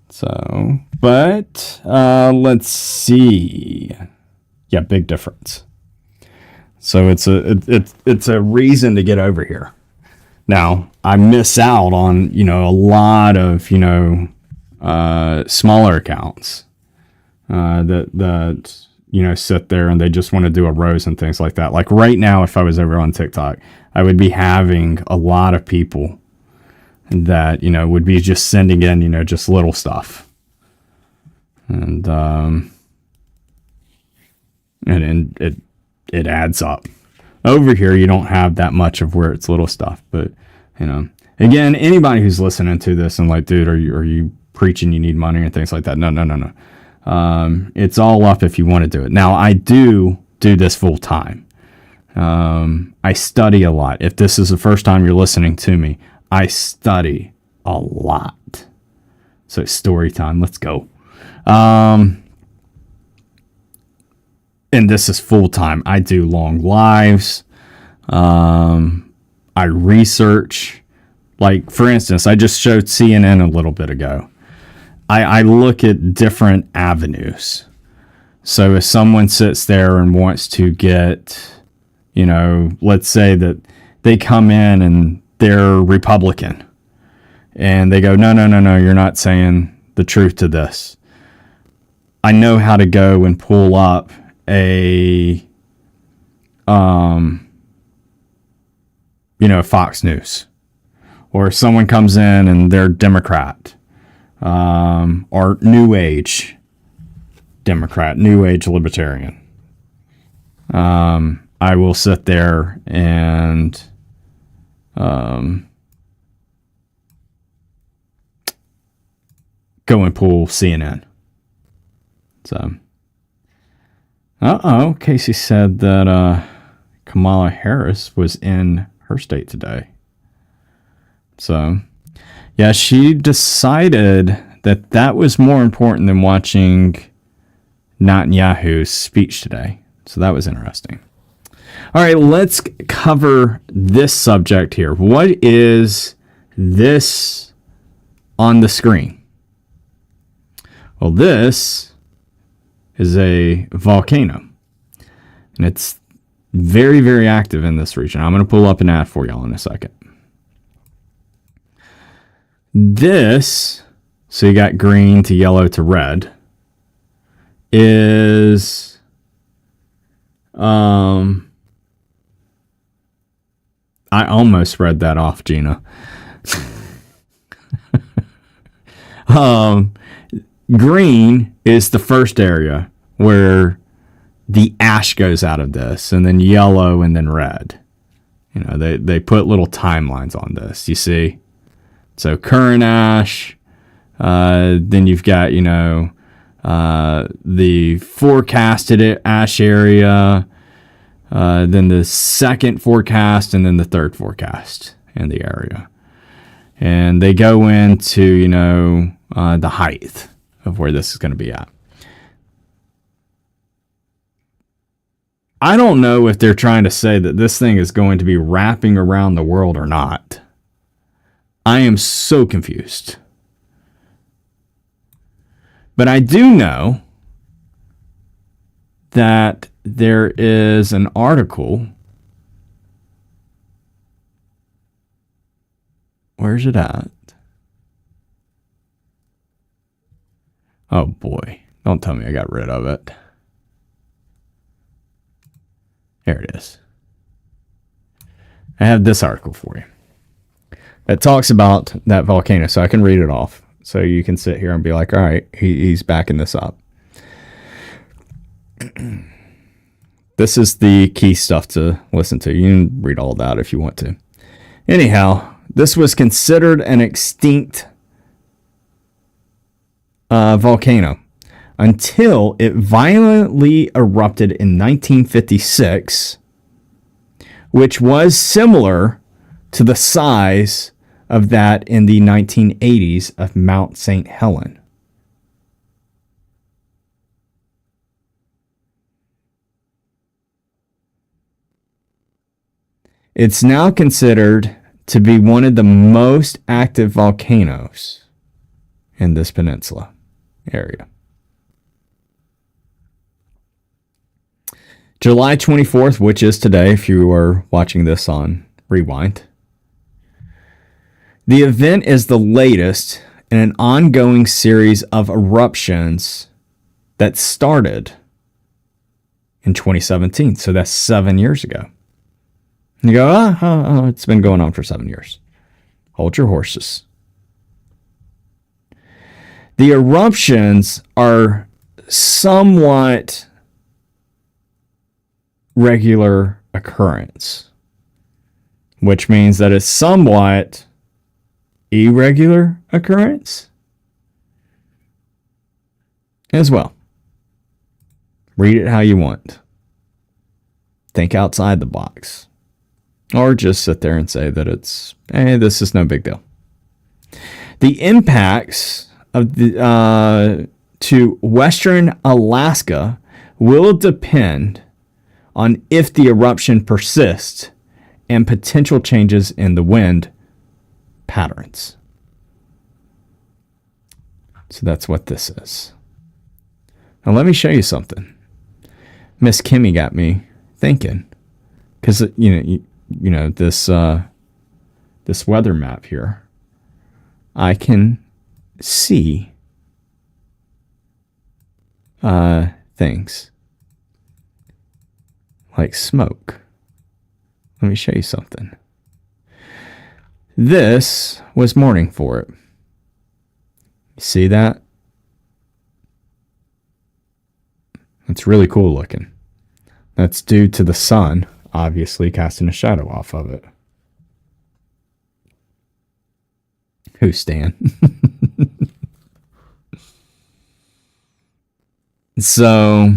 So, but let's see. Yeah, big difference. So it's a reason to get over here. Now, I miss out on, a lot of, smaller accounts that sit there and they just want to do a rose and things like that. Like right now, if I was over on TikTok, I would be having a lot of people that, would be just sending in, just little stuff. And it adds up. Over here, you don't have that much of where it's little stuff, but again, anybody who's listening to this and like, dude, are you preaching you need money and things like that? No. It's all up if you want to do it. Now, I do this full time. I study a lot. If this is the first time you're listening to me, I study a lot. So So story time. Let's go. And this is full time. I do long lives. I research. Like, for instance, I just showed CNN a little bit ago. I look at different avenues. So if someone sits there and wants to get, let's say that they come in and they're Republican and they go, no, you're not saying the truth to this. I know how to go and pull up a, Fox News. Or someone comes in and they're Democrat, or New Age Democrat, New Age Libertarian. I will sit there and go and pull CNN. So, Casey said that Kamala Harris was in her state today. So, yeah, she decided that that was more important than watching Netanyahu's speech today. So that was interesting. All right, let's cover this subject here. What is this on the screen? Well, this is a volcano, and it's very, very active in this region. I'm going to pull up an ad for y'all in a second. This, so you got green to yellow to red, is I almost read that off, Gina. Green is the first area where the ash goes out of this, and then yellow, and then red. They put little timelines on this, you see? So current ash, then you've got, the forecasted ash area, then the second forecast, and then the third forecast in the area. And they go into, the height of where this is going to be at. I don't know if they're trying to say that this thing is going to be wrapping around the world or not. I am so confused. But I do know that there is an article. Where's it at? Oh boy. Don't tell me I got rid of it. There it is. I have this article for you. It talks about that volcano, so I can read it off. So you can sit here and be like, all right, he's backing this up. This is the key stuff to listen to. You can read all that if you want to. Anyhow, this was considered an extinct volcano until it violently erupted in 1956, which was similar to the size of that in the 1980s of Mount St. Helens. It's now considered to be one of the most active volcanoes in this peninsula area. July 24th, which is today, if you are watching this on Rewind. The event is the latest in an ongoing series of eruptions that started in 2017. So that's 7 years ago. You go, it's been going on for 7 years. Hold your horses. The eruptions are somewhat regular occurrence, which means that it's somewhat irregular occurrence as well. Read it how you want. Think outside the box. Or just sit there and say that it's, this is no big deal. The impacts of the to western Alaska will depend on if the eruption persists and potential changes in the wind patterns. So that's what this is. Now let me show you something. Miss Kimmy got me thinking, because you know this weather map here. I can see things like smoke. Let me show you something. This was morning for it. See that? It's really cool looking. That's due to the sun, obviously, casting a shadow off of it. Who, Stan? So,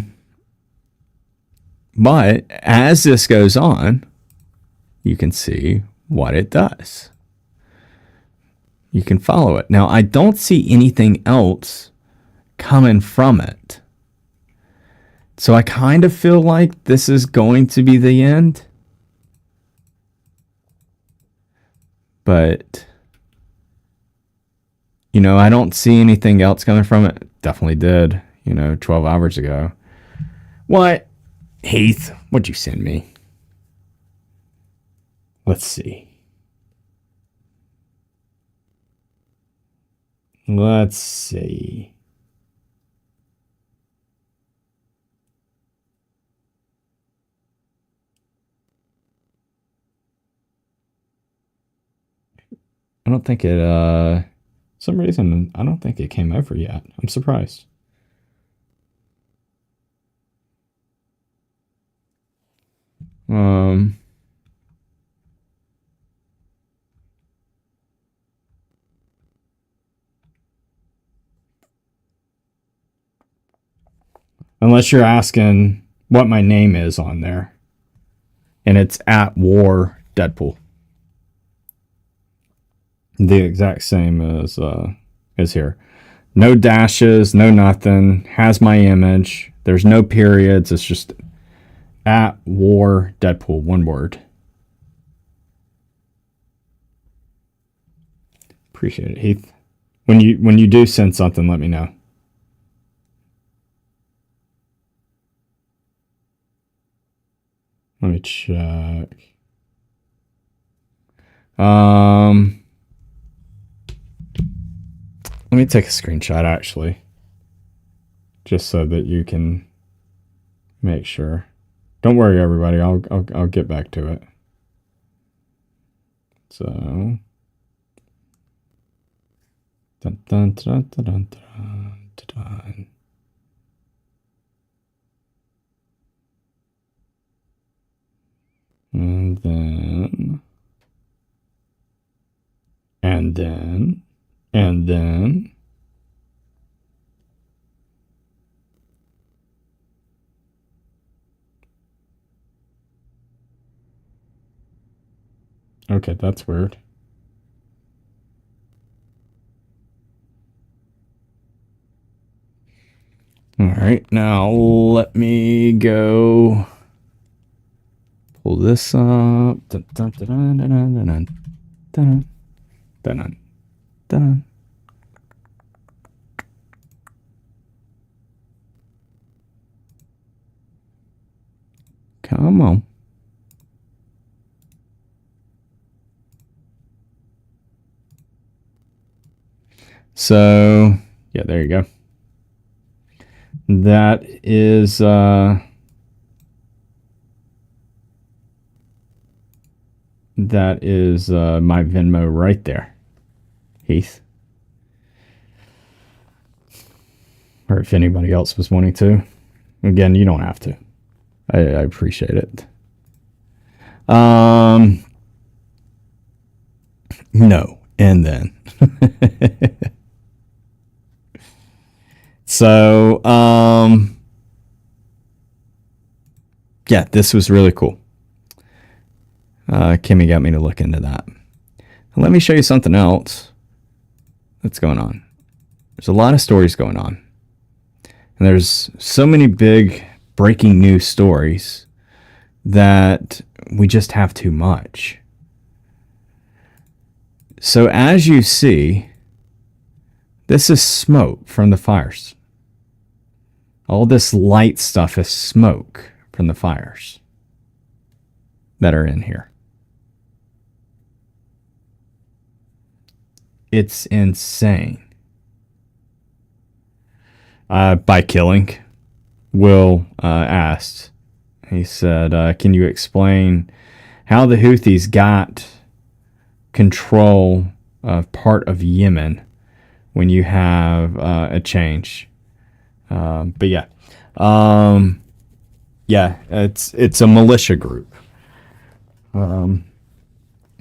but as this goes on, you can see what it does. You can follow it. Now, I don't see anything else coming from it. So I kind of feel like this is going to be the end. But, you know, I don't see anything else coming from it. Definitely did, 12 hours ago. What? Heath, what'd you send me? Let's see. Let's see. I don't think it, some reason, I don't think it came over yet. I'm surprised. Unless you're asking what my name is on there. And it's at War Deadpool. The exact same as here. No dashes, no nothing. Has my image. There's no periods. It's just at War Deadpool, one word. Appreciate it, Heath. When you do send something, let me know. Let me check. Let me take a screenshot, actually, just so that you can make sure. Don't worry, everybody. I'll get back to it. So, dun dun dun dun dun dun dun. And then. Okay, that's weird. All right, now let me go pull this up. Dun, dun, dun, dun, dun, dun, dun, dun, dun, dun. Come on. So, yeah, there you go. That is my Venmo right there, Heath. Or if anybody else was wanting to. Again, you don't have to. I appreciate it. No, and then. So, yeah, this was really cool. Kimmy got me to look into that. Let me show you something else that's going on. There's a lot of stories going on. And there's so many big breaking news stories that we just have too much. So as you see, this is smoke from the fires. All this light stuff is smoke from the fires that are in here. It's insane. By killing, Will asked, he said, can you explain how the Houthis got control of part of Yemen when you have a change? But yeah, it's a militia group, and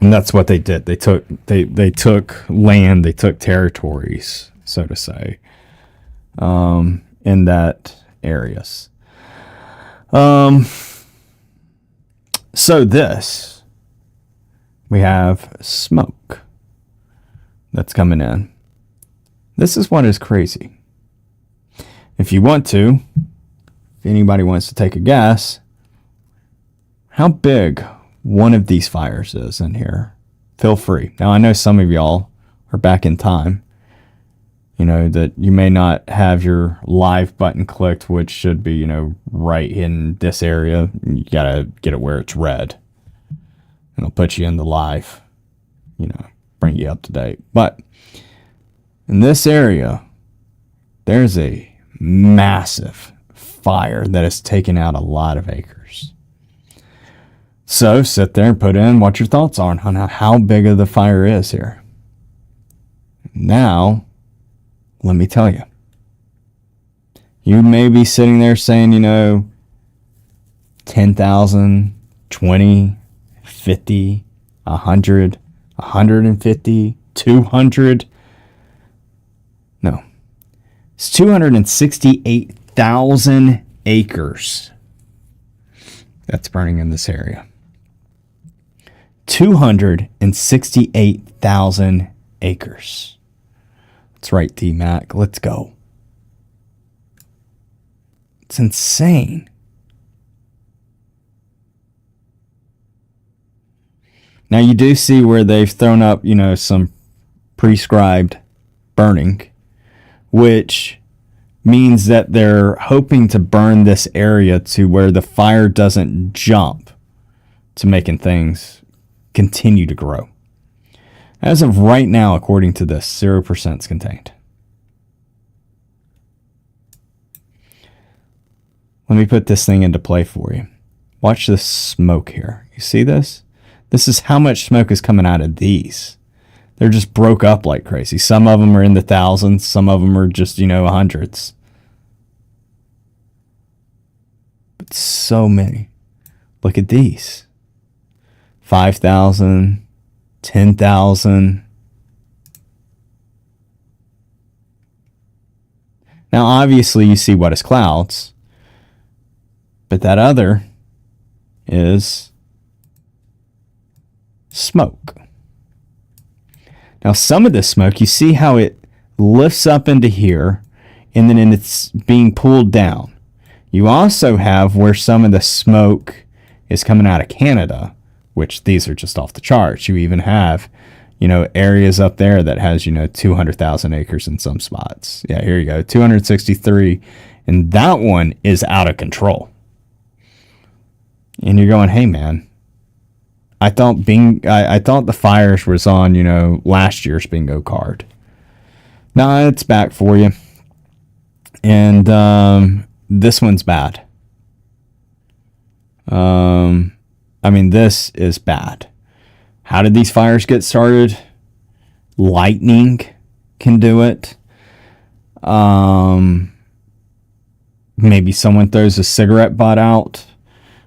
that's what they did. They took land, they took territories, so to say, in that areas. So this, we have smoke that's coming in. This is what is crazy. If you want to, if anybody wants to take a guess, how big one of these fires is in here, feel free. Now, I know some of y'all are back in time, you know, that you may not have your live button clicked, which should be, you know, right in this area. You gotta get it where it's red. And it'll put you in the live, you know, bring you up to date. But in this area, there's a massive fire that has taken out a lot of acres. So sit there and put in what your thoughts are on how big of the fire is here. Now, let me tell you. You may be sitting there saying, you know, 10,000, 20, 50, 100, 150, 200. No. It's 268,000 acres that's burning in this area. 268,000 acres. That's right, D-Mac. Let's go. It's insane. Now, you do see where they've thrown up, you know, some prescribed burning, which means that they're hoping to burn this area to where the fire doesn't jump to making things continue to grow. As of right now, according to this, 0% is contained. Let me put this thing into play for you. Watch this smoke here. You see this? This is how much smoke is coming out of these. They're just broke up like crazy. Some of them are in the thousands. Some of them are just, you know, hundreds. But so many. Look at these. 5,000, 10,000. Now, obviously, you see what is clouds. But that other is smoke. Now, some of this smoke, you see how it lifts up into here, and then it's being pulled down. You also have where some of the smoke is coming out of Canada, which these are just off the charts. You even have, you know, areas up there that has, you know, 200,000 acres in some spots. Yeah, here you go, 263, and that one is out of control. And you're going, hey, man, I thought the fires was on, you know, last year's bingo card. Nah, it's back for you. And this one's bad. I mean, this is bad. How did these fires get started? Lightning can do it. Maybe someone throws a cigarette butt out.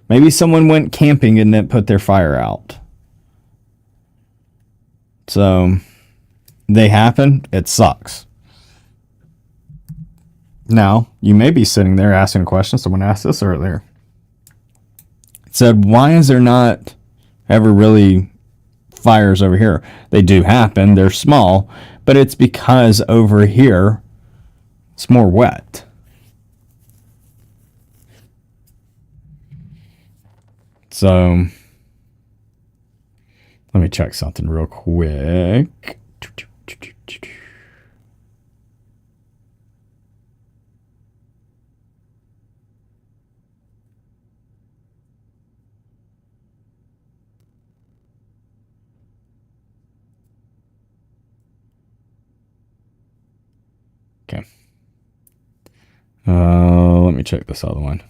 Maybe someone went camping and then put their fire out. So, they happen. It sucks. Now, you may be sitting there asking a question. Someone asked this earlier. It said, why is there not ever really fires over here? They do happen. They're small. But it's because over here, It's more wet. So let me check something real quick. Okay. Let me check this other one.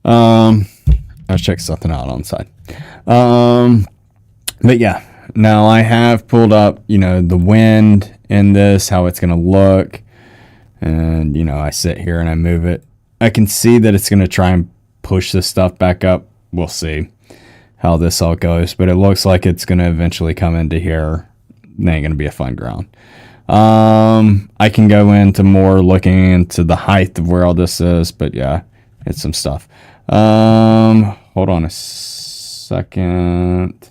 I'll check something out on the side. But yeah, now I have pulled up, the wind in this, how it's going to look. And, I sit here and I move it. I can see that it's going to try and push this stuff back up. We'll see how this all goes. But it looks like it's going to eventually come into here. It ain't going to be a fun ground. I can go into more looking into the height of where all this is. But yeah, it's some stuff. Hold on a second.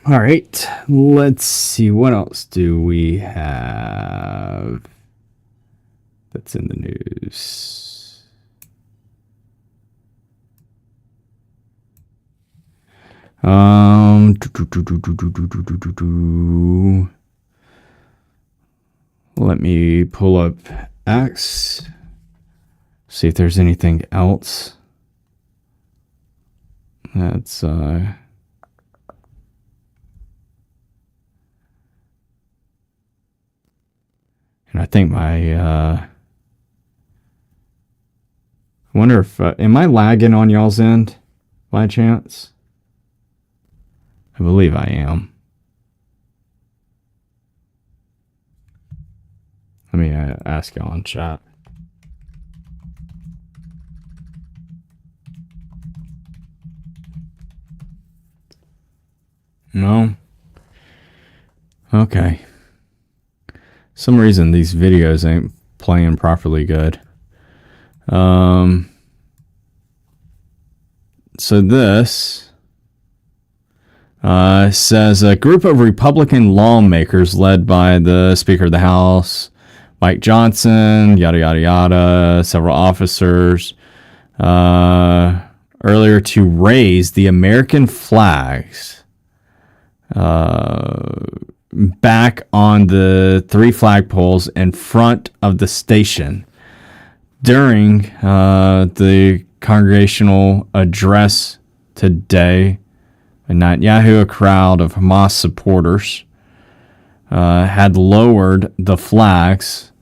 All right, let's see, what else do we have that's in the news? Let me pull up X, see if there's anything else that's and I think I wonder if, am I lagging on y'all's end by chance? I believe I am. Let me ask y'all in chat. No? Okay. Some reason these videos ain't playing properly good. So this says a group of Republican lawmakers led by the Speaker of the House, Mike Johnson, yada, yada, yada, several officers, earlier to raise the American flags back on the 3 flagpoles in front of the station during the congregational address today. A Netanyahu crowd of Hamas supporters had lowered the flags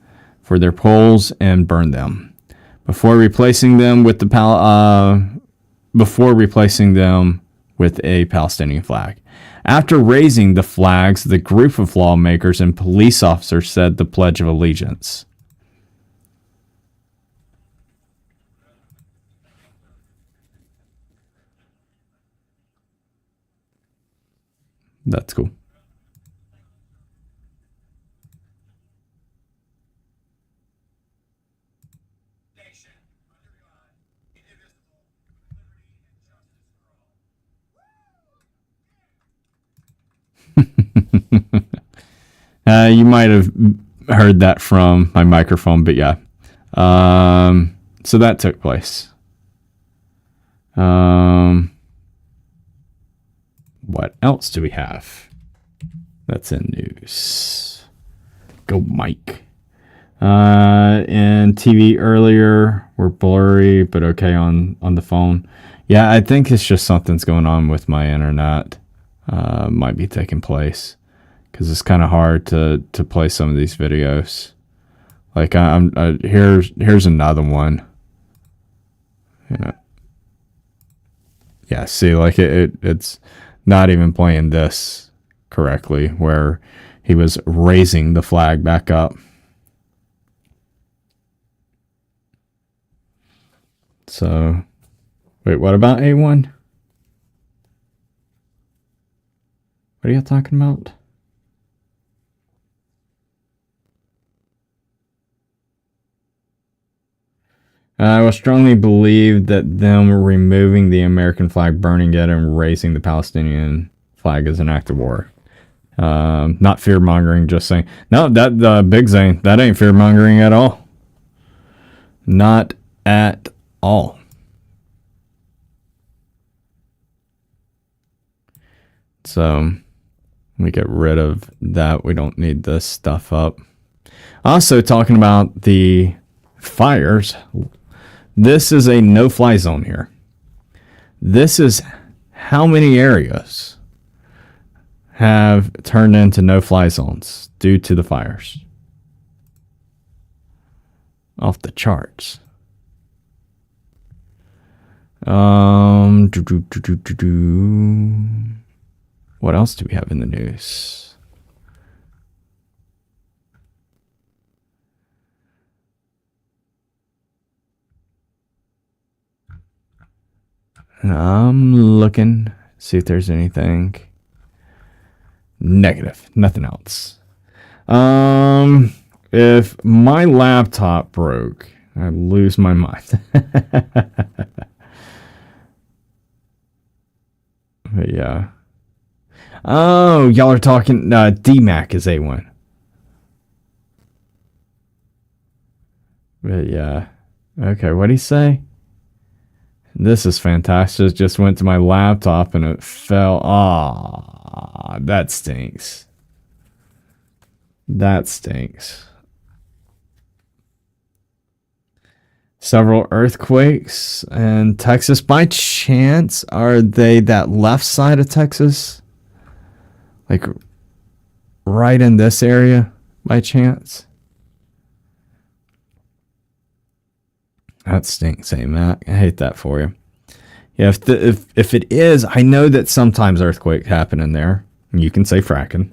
for their poles and burned them before replacing them with a Palestinian flag. After raising the flags, the group of lawmakers and police officers said the Pledge of Allegiance. That's cool. You might have heard that from my microphone, but yeah. So that took place. What else do we have that's in news? Go, Mike. And TV earlier were blurry, but okay on the phone. Yeah, I think it's just something's going on with my internet. Might be taking place because it's kind of hard to play some of these videos. Like here's another one. Yeah. Yeah, see, like it's not even playing this correctly, where he was raising the flag back up. So, wait, what about A1? What are you talking about? I will strongly believe that them removing the American flag, burning it, and raising the Palestinian flag is an act of war. Not fear mongering, just saying. No, that Big Zane, that ain't fear mongering at all. Not at all. So we get rid of that. We don't need this stuff up. Also, talking about the fires, this is a no-fly zone here. This is how many areas have turned into no-fly zones due to the fires. Off the charts. What else do we have in the news? I'm looking, see if there's anything. Negative, nothing else. If my laptop broke, I'd lose my mind. But yeah. Oh, y'all are talking, DMAC is A1. But yeah. Okay, what'd he say? This is fantastic. Just went to my laptop and it fell. Ah, that stinks. That stinks. Several earthquakes in Texas. By chance, are they that left side of Texas? Like right in this area, by chance? That stinks, hey Matt. I hate that for you. Yeah, if it is, I know that sometimes earthquakes happen in there. You can say fracking.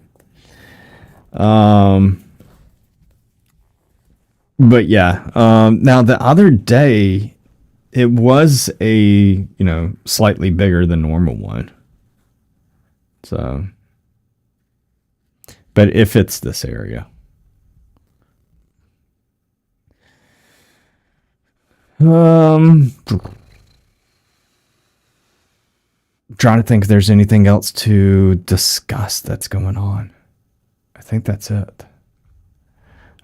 But yeah, now the other day, it was a, slightly bigger than normal one. So, but if it's this area. Trying to think if there's anything else to discuss that's going on. I think that's it.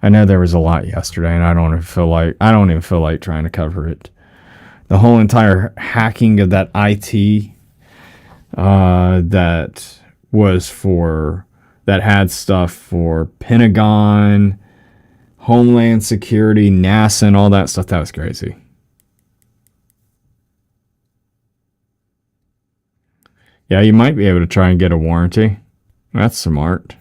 I know there was a lot yesterday, and I don't even feel like trying to cover it. The whole entire hacking of that IT that had stuff for Pentagon, Homeland Security, NASA, and all that stuff. That was crazy. Yeah, you might be able to try and get a warranty. That's smart.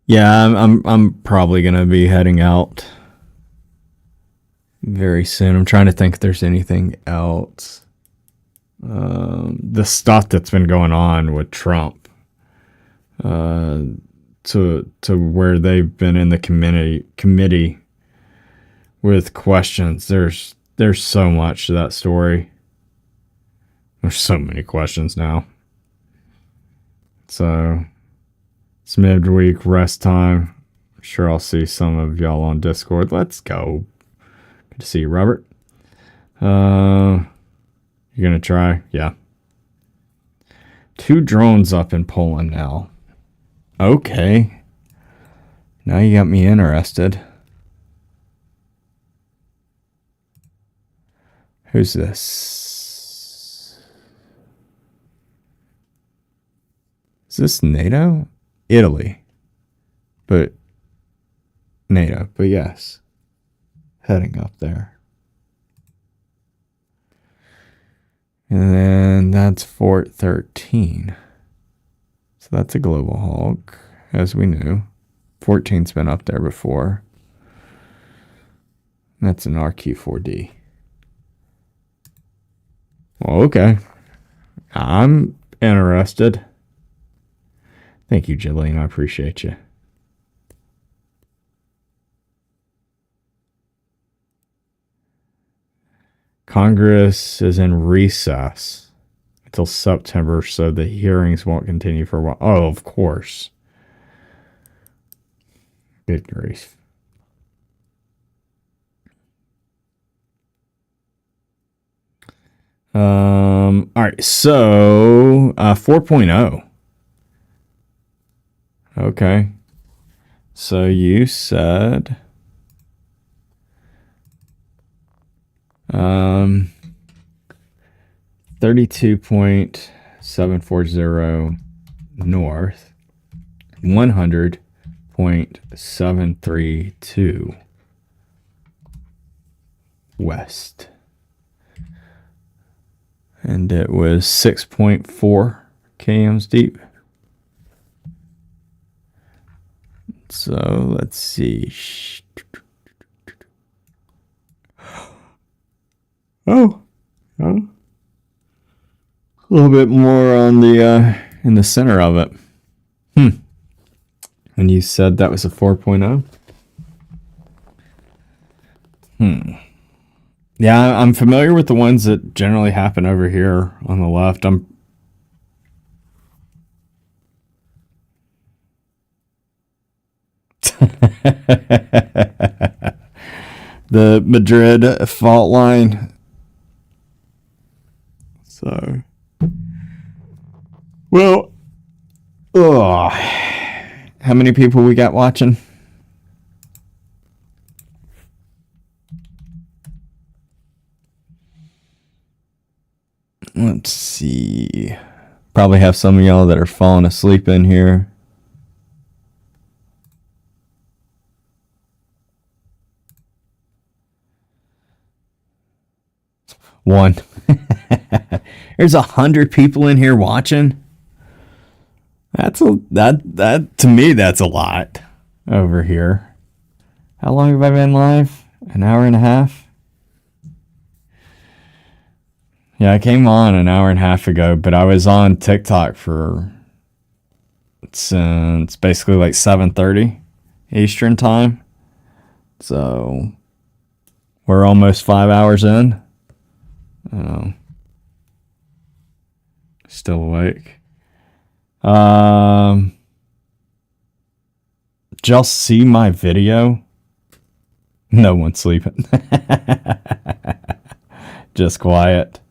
Yeah, I'm probably gonna be heading out very soon. I'm trying to think if there's anything else. The stuff that's been going on with Trump, to where they've been in the committee with questions. There's so much to that story. There's so many questions now. So it's midweek rest time. I'm sure I'll see some of y'all on Discord. Let's go. Good to see you, Robert. You're gonna try? Yeah. 2 drones up in Poland now. Okay. Now you got me interested. Who's this? Is this NATO? Italy. But NATO. But yes. Heading up there. And then that's Fort 13. So that's a global hawk. as we knew. 14's been up there before. That's an RQ4D. Well, okay. I'm interested. Thank you, Jillian. I appreciate you. Congress is in recess until September, so the hearings won't continue for a while. Oh, of course. Good grief. All right, so 4.0. Okay. So you said 32.740 north, 100.732 west. And it was 6.4 kms deep. So let's see. Oh, a little bit more on the in the center of it. And you said that was a 4.0? Yeah, I'm familiar with the ones that generally happen over here on the left. The Madrid fault line. So, well, how many people we got watching? Let's see. Probably have some of y'all that are falling asleep in here. One. There's 100 people in here watching. That to me, that's a lot over here. How long have I been live? An hour and a half? Yeah, I came on an hour and a half ago, but I was on TikTok for since basically like 7:30 Eastern time. So we're almost 5 hours in. Still awake. Did y'all see my video? No one's sleeping. Just quiet.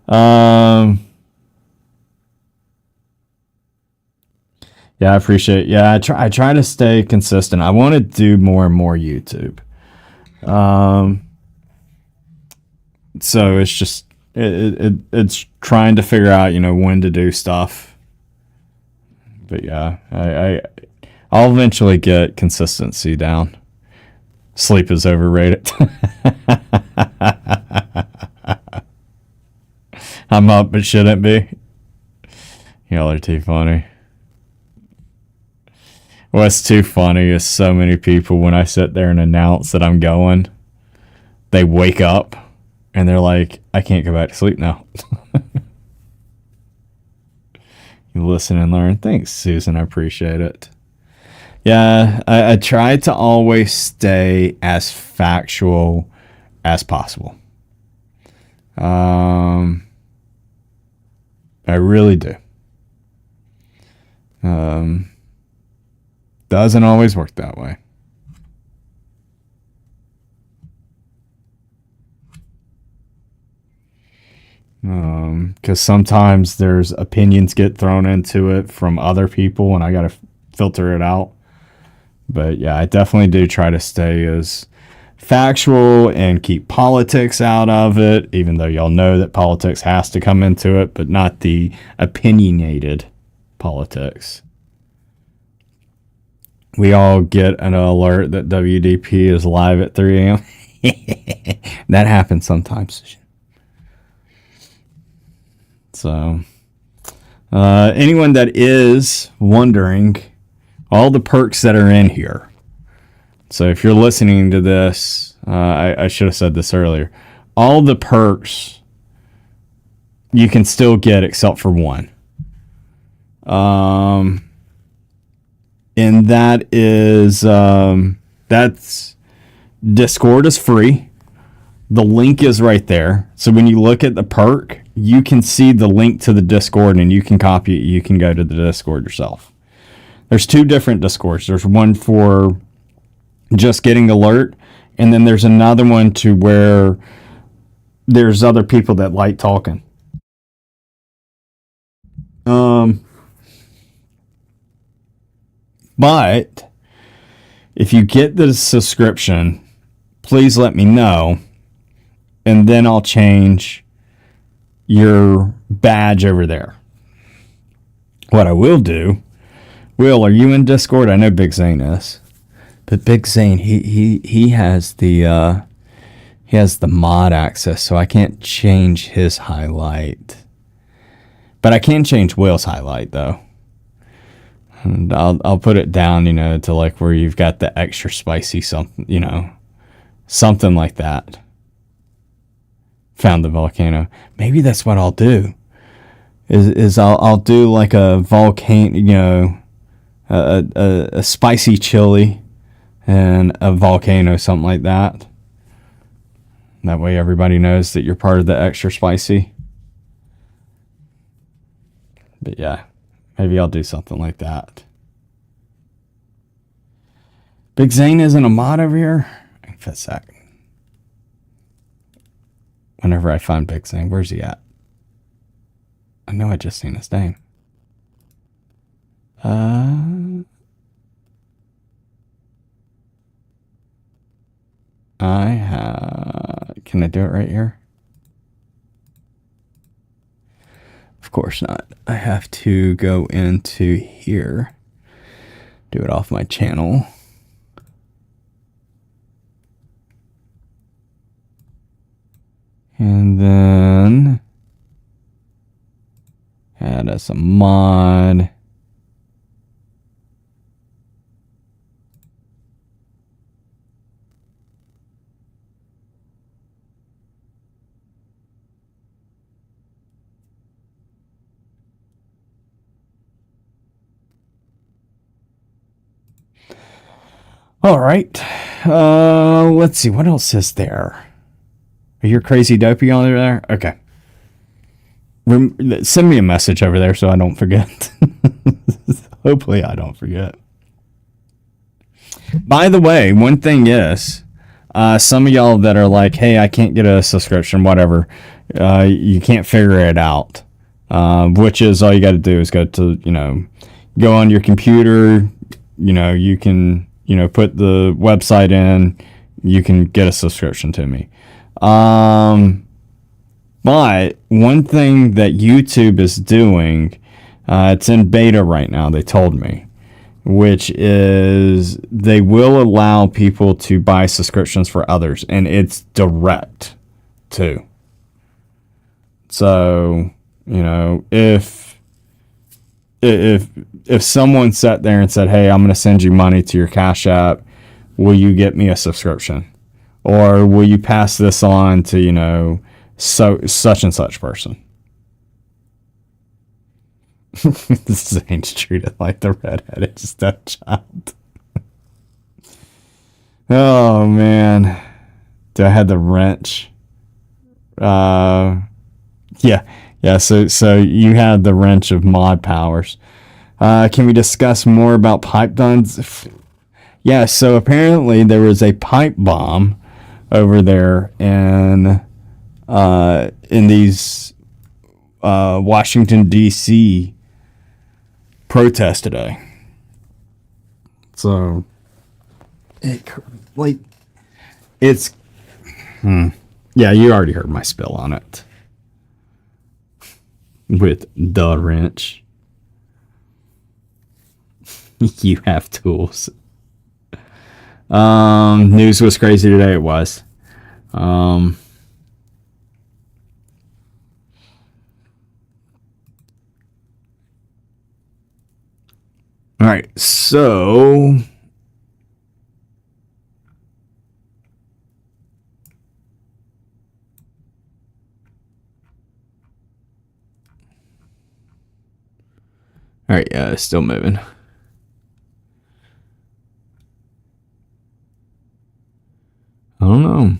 Yeah, I appreciate it. Yeah, I try to stay consistent. I want to do more and more YouTube. So it's just it's trying to figure out, when to do stuff. But yeah, I'll eventually get consistency down. Sleep is overrated. I'm up, but shouldn't be. Y'all are too funny. What's too funny is so many people, when I sit there and announce that I'm going, they wake up and they're like, I can't go back to sleep now. You listen and learn. Thanks, Susan. I appreciate it. Yeah, I try to always stay as factual as possible. I really do. Doesn't always work that way. Because sometimes there's opinions get thrown into it from other people, and I got to filter it out. But yeah, I definitely do try to stay as factual and keep politics out of it, even though y'all know that politics has to come into it, but not the opinionated politics. We all get an alert that WDP is live at 3 a.m. That happens sometimes. So, anyone that is wondering all the perks that are in here. So if you're listening to this, I should have said this earlier. All the perks you can still get except for one. And that is, that's Discord is free. The link is right there. So when you look at the perk, you can see the link to the Discord and you can copy it. You can go to the Discord yourself. There's two different Discords. There's one for just getting alert, and then there's another one to where there's other people that like talking. But if you get the subscription, please let me know, and then I'll change your badge over there. What I will do, Will, are you in Discord? I know Big Zane is. But Big Zane, he has the mod access, so I can't change his highlight. But I can change Will's highlight though. And I'll put it down, to like where you've got the extra spicy something, something like that. Found the volcano. Maybe that's what I'll do. Is I'll do like a volcano, a spicy chili. And a volcano, something like that. That way everybody knows that you're part of the extra spicy. But yeah, maybe I'll do something like that. Big Zane isn't a mod over here. For a sec. Whenever I find Big Zane, where's he at? I know I just seen his name. Can I do it right here? Of course not. I have to go into here. Do it off my channel. And then add as a mod. All right. Let's see. What else is there? Are you crazy dopey on there? Okay. Send me a message over there so I don't forget. Hopefully I don't forget. By the way, one thing is, some of y'all that are like, hey, I can't get a subscription, whatever. You can't figure it out. Which is all you got to do is go to, go on your computer. You can... put the website in, you can get a subscription to me. But one thing that YouTube is doing, it's in beta right now, they told me, which is they will allow people to buy subscriptions for others, and it's direct too. So, if someone sat there and said, hey, I'm going to send you money to your Cash App, will you get me a subscription? Or will you pass this on to, such and such person? This ain't treated like the redheaded stepchild. Oh, man. Do I have the wrench? Yeah. Yeah, so you had the wrench of mod powers. Can we discuss more about pipe bombs? Yeah, so apparently there was a pipe bomb over there in these Washington, D.C. protests today. So, it's... Yeah, you already heard my spill on it. With the wrench. You have tools. News was crazy today. It was. All All right, so all right, yeah, it's still moving. I don't know.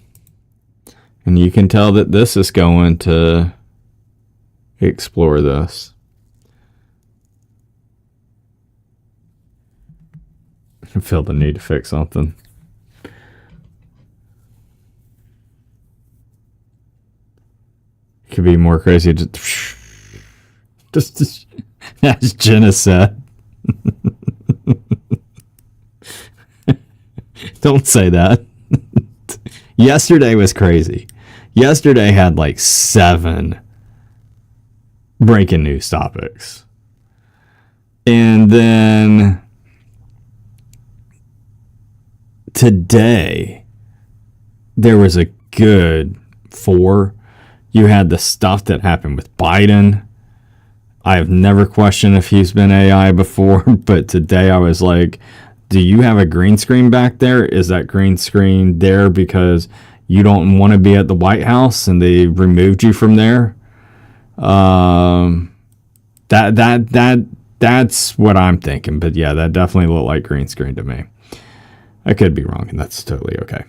And you can tell that this is going to explore this. I feel the need to fix something. It could be more crazy. Just as Jenna said. Don't say that. Yesterday was crazy. Yesterday had like 7 breaking news topics. And then today, there was a good 4. You had the stuff that happened with Biden. I have never questioned if he's been AI before, but today I was like, do you have a green screen back there? Is that green screen there because you don't want to be at the White House and they removed you from there? That's what I'm thinking. But yeah, that definitely looked like green screen to me. I could be wrong, and that's totally okay.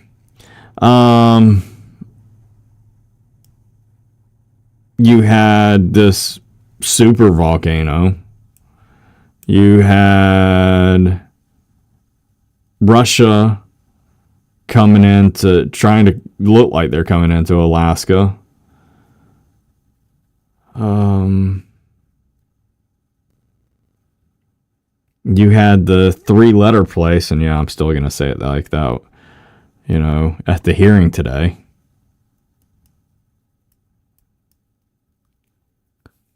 You had this super volcano. You had Russia coming into, trying to look like they're coming into Alaska. You had the 3-letter place, and yeah, I'm still going to say it like that, you know, at the hearing today.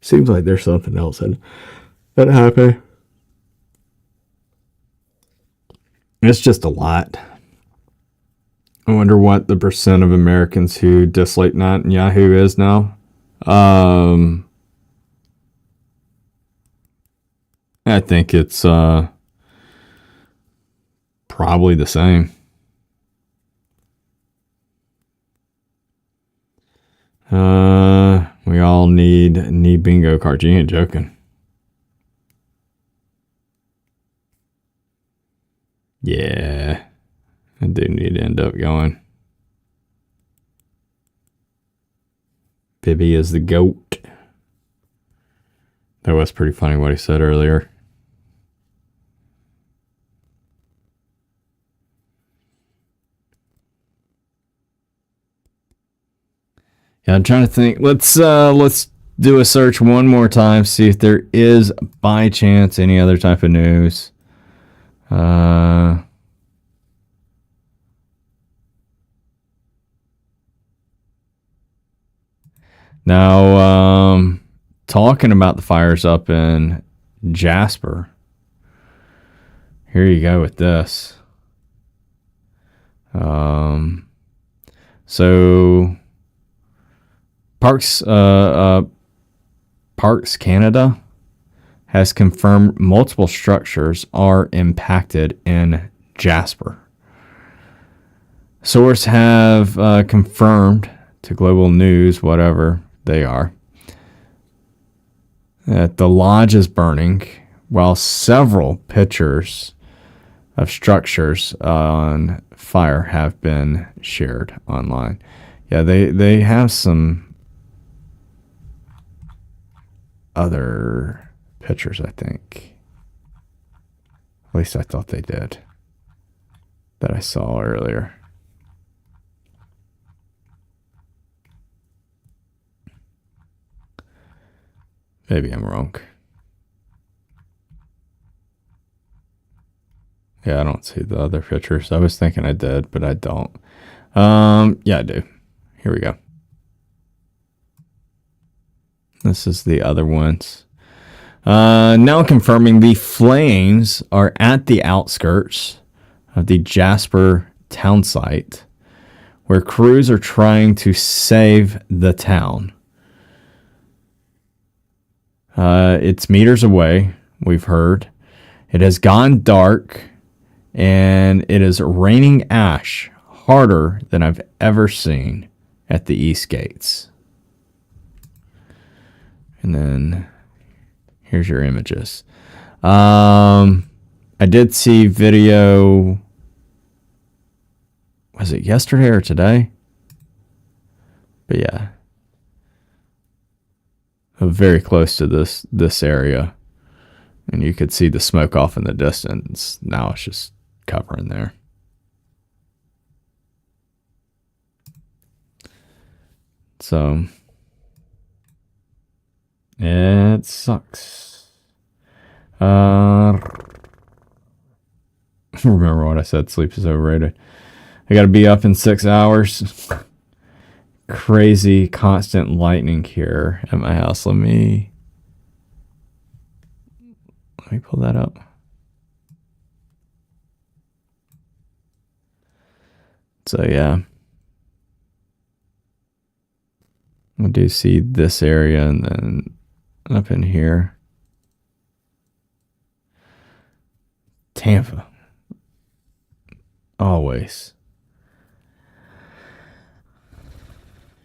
Seems like there's something else that happened. It's just a lot. I wonder what the percent of Americans who dislike Netanyahu is now. I think it's probably the same. We all need bingo cards. You ain't joking. Yeah, I do need to end up going. Bibby is the GOAT. That was pretty funny what he said earlier. Yeah, I'm trying to think. Let's do a search one more time, see if there is by chance any other type of news. Now, talking about the fires up in Jasper. Here you go with this. So Parks Canada has confirmed multiple structures are impacted in Jasper. Sources have confirmed to Global News, whatever they are, that the lodge is burning, while several pictures of structures on fire have been shared online. Yeah, they have some other pictures, I think. At least I thought they did, that I saw earlier. Maybe I'm wrong. Yeah, I don't see the other pictures. I was thinking I did, but I don't. Yeah, I do. Here we go. This is the other ones. Now confirming the flames are at the outskirts of the Jasper town site, where crews are trying to save the town. It's meters away, we've heard. It has gone dark, and it is raining ash harder than I've ever seen at the east gates. And then here's your images. I did see video. Was it yesterday or today? But yeah, very close to this area, and you could see the smoke off in the distance. Now it's just covering there. So it sucks. Remember what I said, sleep is overrated. I gotta be up in 6 hours. Crazy constant lightning here at my house. Let me pull that up. So yeah, I do see this area, and then up in here, Tampa, always.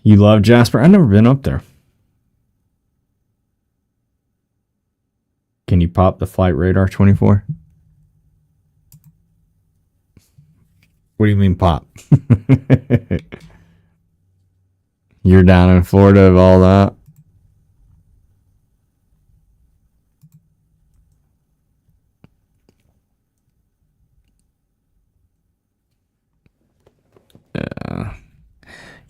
You love Jasper? I've never been up there. Can you pop the Flight Radar 24? What do you mean pop? You're down in Florida of all that?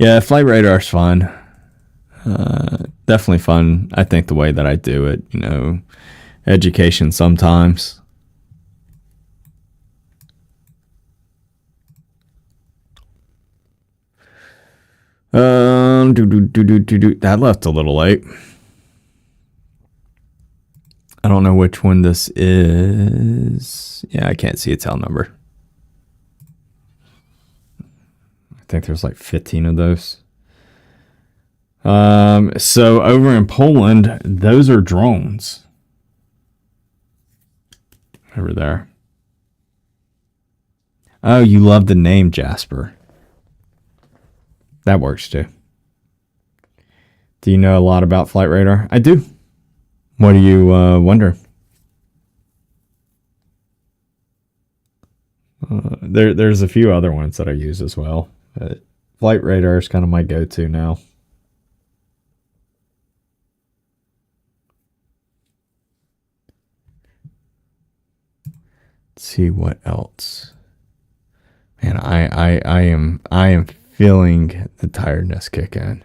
Yeah, Flight Radar's fun. Definitely fun. I think the way that I do it, education sometimes. That left a little late. I don't know which one this is. Yeah, I can't see a tail number. I think there's like 15 of those. So over in Poland, those are drones. Over there. Oh, you love the name Jasper. That works too. Do you know a lot about Flight Radar? I do. What do you wonder? There's a few other ones that I use as well. Flight Radar is kind of my go-to now. Let's see what else. Man, I am feeling the tiredness kick in.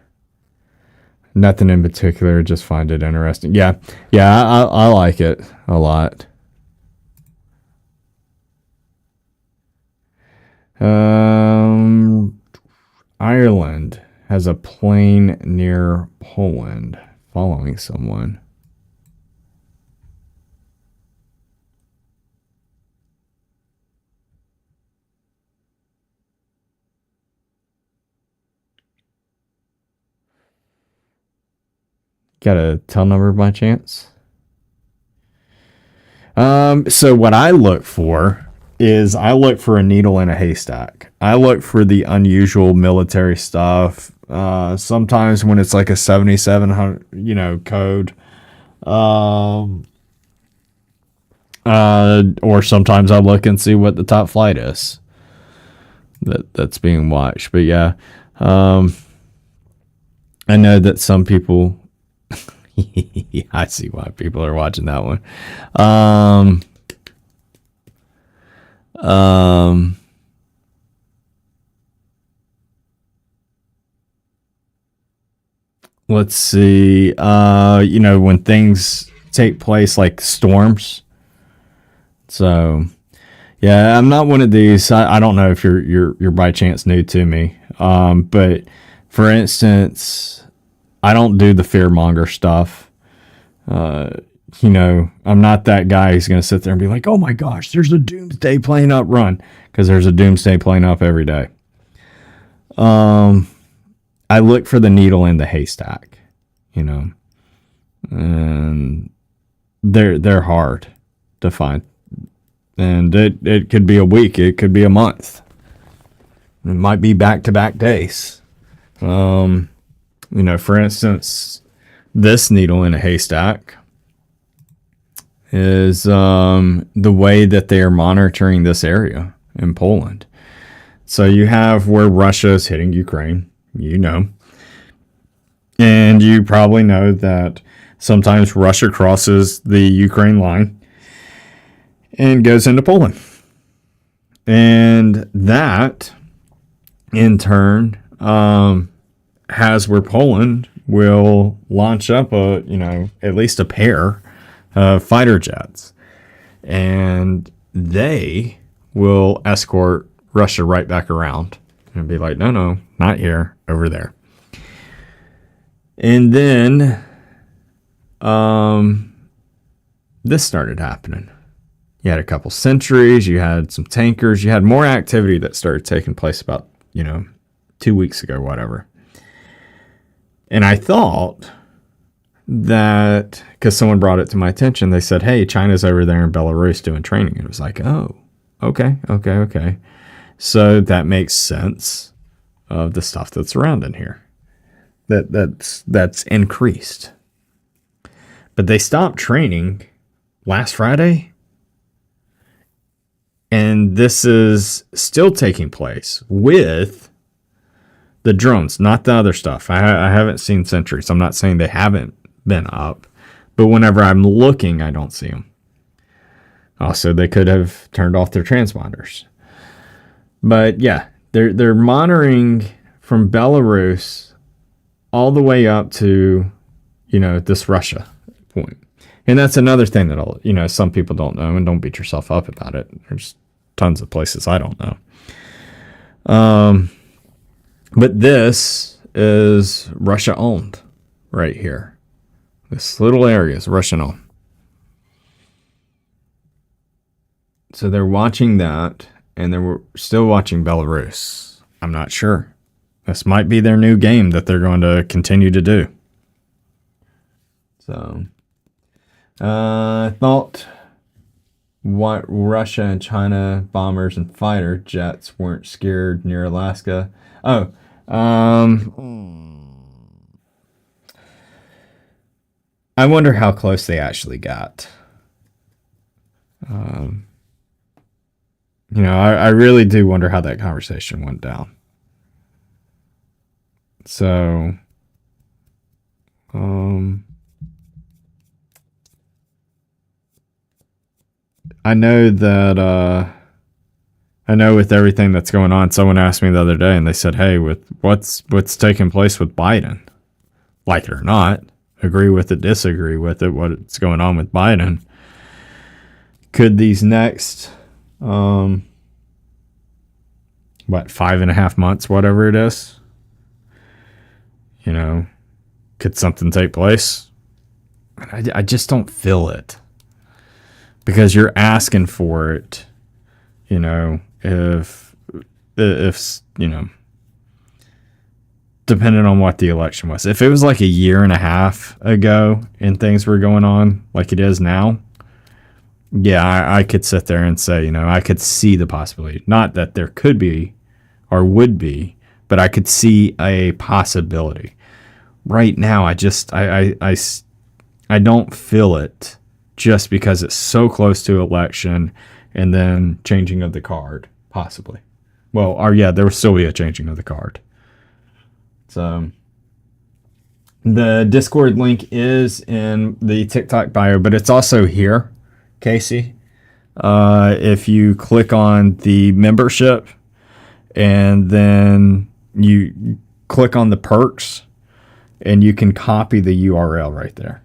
Nothing in particular, just find it interesting. Yeah, I like it a lot. Ireland has a plane near Poland following someone. Got a tail number by chance? So what I look for is I look for a needle in a haystack. I look for the unusual military stuff. Sometimes when it's like a 7700, code. Or sometimes I look and see what the top flight is that's being watched. But yeah, I know that some people. I see why people are watching that one. Let's see. When things take place like storms. So, yeah, I'm not one of these. I don't know if you're by chance new to me. But for instance, I don't do the fearmonger stuff. I'm not that guy who's going to sit there and be like, oh my gosh, there's a doomsday plane up, run. Because there's a doomsday plane up every day. I look for the needle in the haystack, and they're hard to find. And it could be a week. It could be a month. It might be back-to-back days. For instance, this needle in a haystack is the way that they are monitoring this area in Poland. So you have where Russia is hitting Ukraine, and you probably know that sometimes Russia crosses the Ukraine line and goes into Poland. And that, in turn, has where Poland will launch up at least a pair of fighter jets. And they will escort Russia right back around and be like, no, not here, over there. And then this started happening. You had a couple sentries, you had some tankers, you had more activity that started taking place about, 2 weeks ago, whatever. And I thought that, because someone brought it to my attention, they said, hey, China's over there in Belarus doing training. And it was like, oh, okay. So that makes sense of the stuff that's around in here. That's increased. But they stopped training last Friday. And this is still taking place with the drones, not the other stuff. I haven't seen sentries. I'm not saying they haven't been up. But whenever I'm looking, I don't see them. Also, they could have turned off their transponders. But yeah, they're monitoring from Belarus all the way up to, this Russia point. And that's another thing that some people don't know, and don't beat yourself up about it. There's tons of places I don't know. But this is Russia owned right here. This little area is Russian owned. So they're watching that, and they're still watching Belarus. I'm not sure. This might be their new game that they're going to continue to do. So, I thought what Russia and China bombers and fighter jets weren't scared near Alaska. I wonder how close they actually got. I really do wonder how that conversation went down. So, I know that, with everything that's going on, someone asked me the other day and they said, hey, with what's taking place with Biden, like it or not, agree with it, disagree with it, what's going on with Biden, could these next, 5.5 months, whatever it is, could something take place? I just don't feel it. Because you're asking for it, if depending on what the election was. If it was like a year and a half ago and things were going on like it is now, yeah, I could sit there and say, I could see the possibility. Not that there could be or would be, but I could see a possibility. Right now, I don't feel it, just because it's so close to election and then changing of the card, possibly. Well, there will still be a changing of the card. So the Discord link is in the TikTok bio, but it's also here, Casey. If you click on the membership and then you click on the perks, and you can copy the URL right there.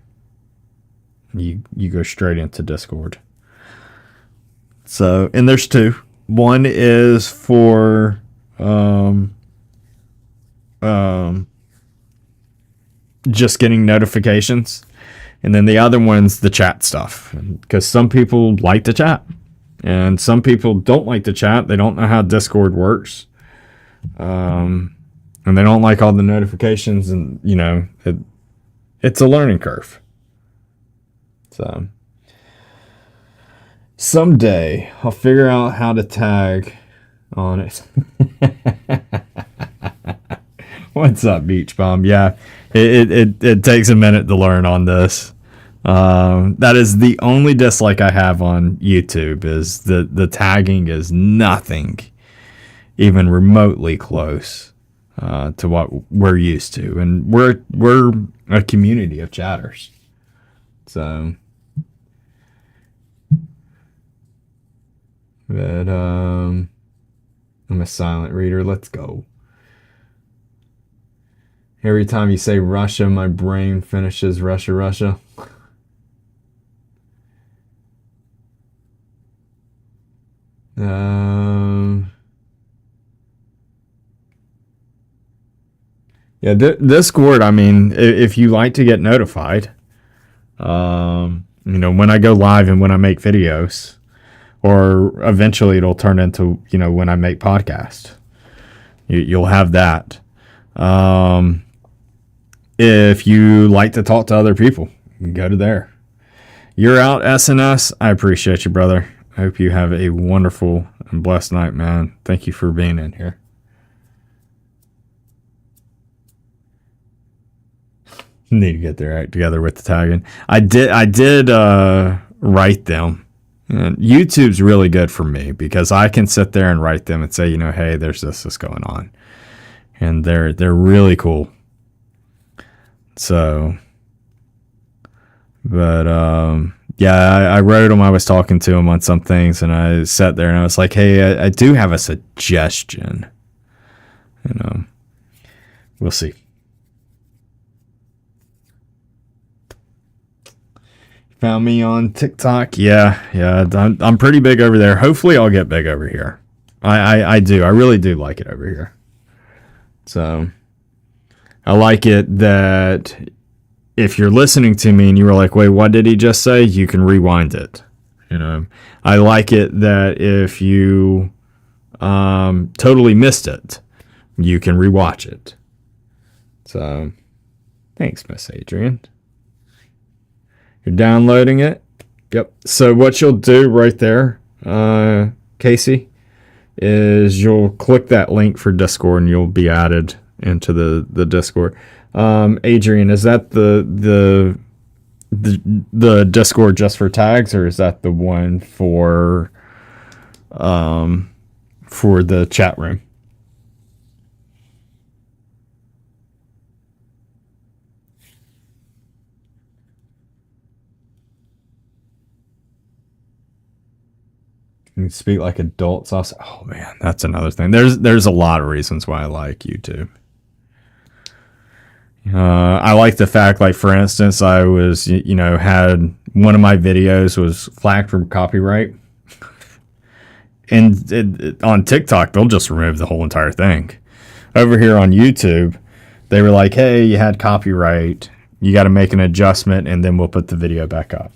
You go straight into Discord. So, and there's two. One is for just getting notifications, and then the other one's the chat stuff. Because some people like to chat, and some people don't like to chat. They don't know how Discord works, and they don't like all the notifications, and it's a learning curve. So, Someday I'll figure out how to tag on it. What's up, Beach Bomb? Yeah, it takes a minute to learn on this. That is the only dislike I have on YouTube is the tagging is nothing even remotely close to what we're used to, and we're a community of chatters. So, but I'm a silent reader. Let's go. Every time you say Russia, my brain finishes Russia, Russia. Yeah, Discord, I mean, if you like to get notified, when I go live and when I make videos, or eventually it'll turn into, when I make podcasts, you'll have that. If you like to talk to other people, go to there. You're out, SNS. I appreciate you, brother. I hope you have a wonderful and blessed night, man. Thank you for being in here. Need to get their act together with the tagging. I did write them. And YouTube's really good for me because I can sit there and write them and say, hey, there's this going on. And they're really cool. So, but yeah, I wrote them. I was talking to them on some things, and I sat there and I was like, hey, I do have a suggestion. We'll see. Found me on TikTok. Yeah, I'm pretty big over there. Hopefully I'll get big over here. I do. I really do like it over here. So I like it that if you're listening to me and you were like, wait, what did he just say? You can rewind it. I like it that if you totally missed it, you can rewatch it. So thanks, Miss Adrian. You're downloading it. Yep. So what you'll do right there, Casey, is you'll click that link for Discord and you'll be added into the Discord. Adrian, is that the Discord just for tags, or is that the one for the chat room? You speak like adults. Also, oh man, that's another thing. There's a lot of reasons why I like YouTube. I like the fact, like for instance, I was had one of my videos was flagged for copyright, and on TikTok they'll just remove the whole entire thing. Over here on YouTube, they were like, "Hey, you had copyright. You got to make an adjustment, and then we'll put the video back up."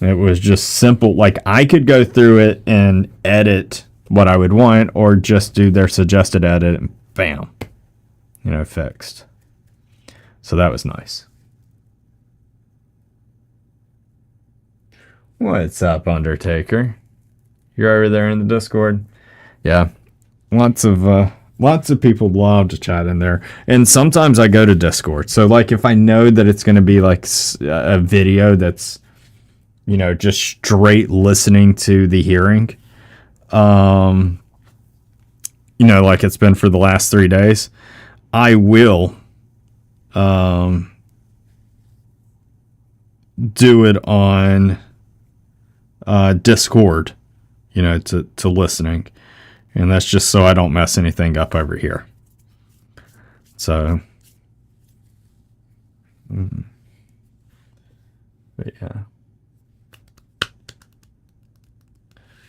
It was just simple. Like I could go through it and edit what I would want, or just do their suggested edit and bam, fixed. So that was nice. What's up, Undertaker? You're over there in the Discord? Yeah. Lots of people love to chat in there. And sometimes I go to Discord. So like if I know that it's going to be like a video that's just straight listening to the hearing, like it's been for the last 3 days, I will do it on Discord, to listening. And that's just so I don't mess anything up over here. So, but yeah.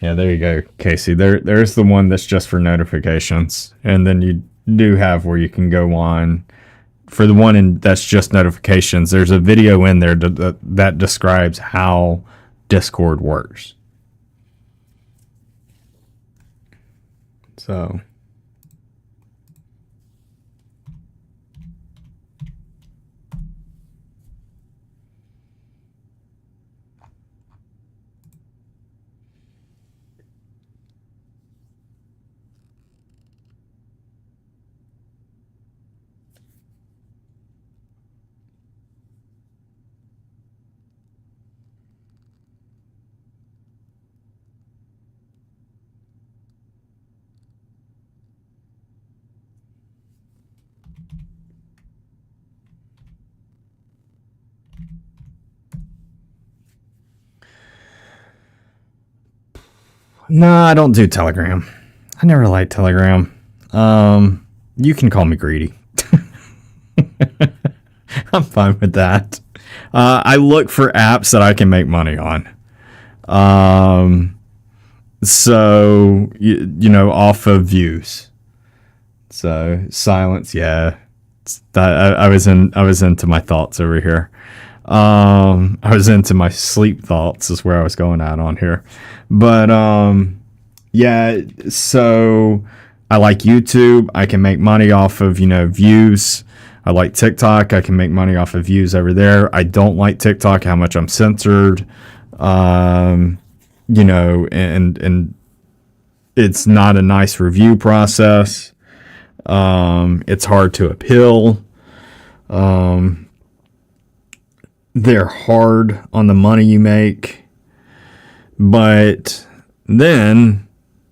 Yeah, there you go, Casey. There's the one that's just for notifications. And then you do have where you can go on. For the one that's just notifications, there's a video in there that describes how Discord works. So. No, I don't do Telegram. I never liked Telegram. You can call me greedy. I'm fine with that. I look for apps that I can make money on. So you know, off of views. So silence, yeah. I was into my thoughts over here. I was into my sleep thoughts is where I was going at on here. But yeah, so I like YouTube. I can make money off of, you know, views. I like TikTok. I can make money off of views over there. I don't like TikTok, how much I'm censored. You know, and it's not a nice review process. It's hard to appeal. They're hard on the money you make. But then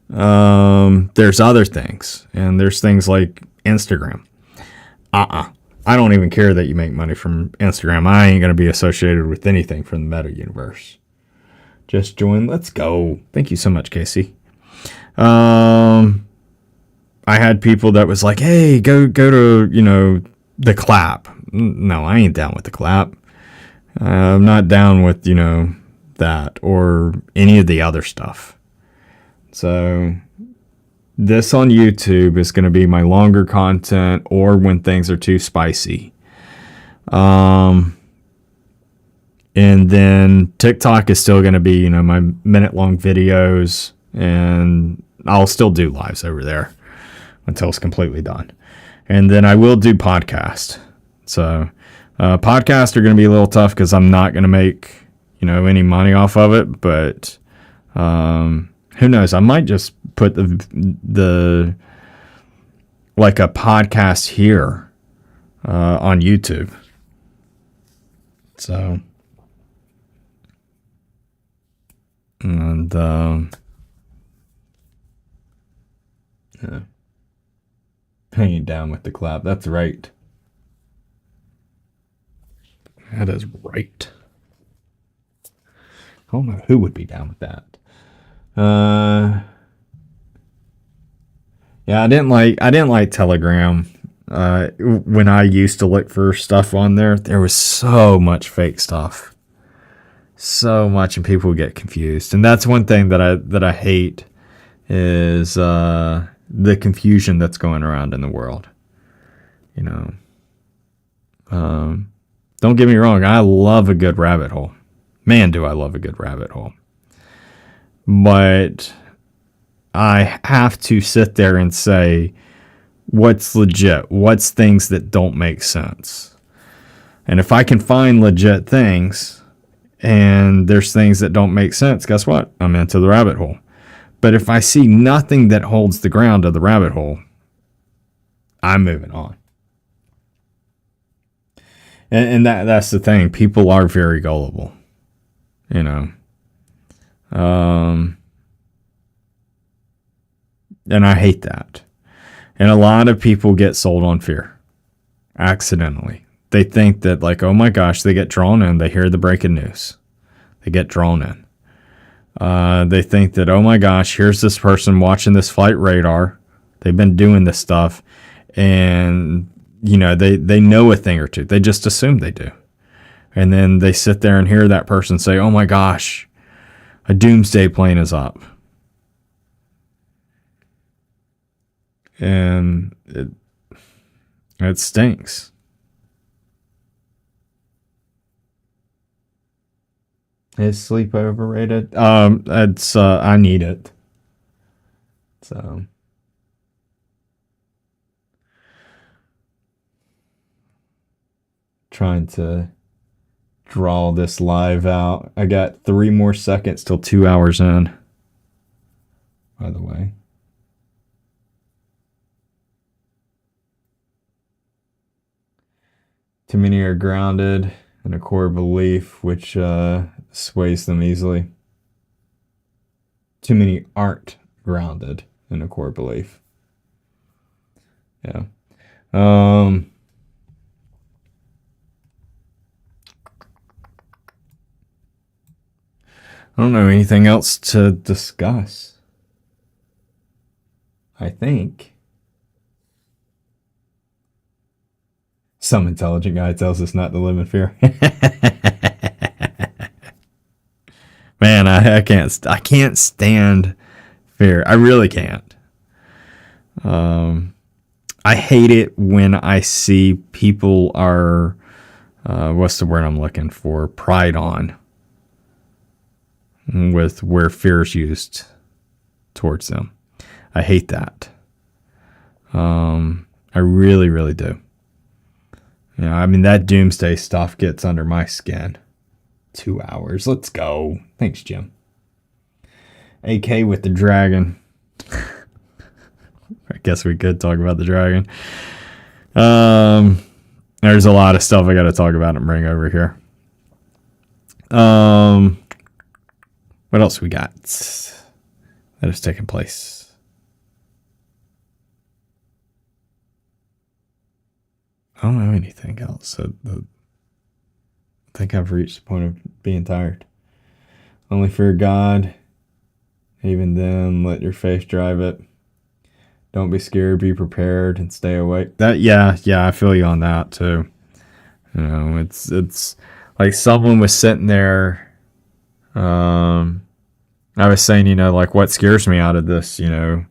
there's other things. And there's things like Instagram. I don't even care that you make money from Instagram. I ain't going to be associated with anything from the meta universe. Just join. Let's go. Thank you so much, Casey. I had people that was like, hey, go to, you know, the clap. No, I ain't down with the clap. I'm not down with, you know, that or any of the other stuff. So this on YouTube is going to be my longer content or when things are too spicy. And then TikTok is still going to be, you know, my minute-long videos, and I'll still do lives over there until it's completely done. And then I will do podcast. So podcasts are going to be a little tough because I'm not going to make, you know, any money off of it. But who knows? I might just put the like a podcast here on YouTube. So, and yeah. Hanging down with the clap. That's right. That is right. I don't know who would be down with that. Yeah, I didn't like Telegram. When I used to look for stuff on there, there was so much fake stuff. So much, and people would get confused. And that's one thing that I hate is the confusion that's going around in the world. You know, don't get me wrong. I love a good rabbit hole. Man, do I love a good rabbit hole. But I have to sit there and say, what's legit? What's things that don't make sense? And if I can find legit things and there's things that don't make sense, guess what? I'm into the rabbit hole. But if I see nothing that holds the ground of the rabbit hole, I'm moving on. And that's the thing. People are very gullible, you know. And I hate that. And a lot of people get sold on fear accidentally. They think that, like, oh my gosh, they get drawn in. They hear the breaking news. They get drawn in. They think that, oh my gosh, here's this person watching this flight radar. They've been doing this stuff. And, you know, they know a thing or two. They just assume they do. And then they sit there and hear that person say, oh my gosh, a doomsday plane is up. And it stinks. Is sleep overrated? It's I need it. So trying to draw this live out. I got 3 more seconds till 2 hours in. By the way. Too many are grounded in a core belief which sways them easily. Too many aren't grounded in a core belief. Yeah. I don't know anything else to discuss. I think some intelligent guy tells us not to live in fear. Man, I can't stand fear. I really can't. I hate it when I see people are, what's the word I'm looking for? Pride on with where fear is used towards them. I hate that. I really, really do. You know, I mean, that doomsday stuff gets under my skin. 2 hours. Let's go. Thanks, Jim. AK with the dragon. I guess we could talk about the dragon. There's a lot of stuff I got to talk about and bring over here. What else we got that has taken place? I don't know anything else. I think I've reached the point of being tired. Only fear God. Even then, let your faith drive it. Don't be scared, be prepared, and stay awake. Yeah, I feel you on that too. You know, it's like someone was sitting there. I was saying, you know, like what scares me out of this, you know,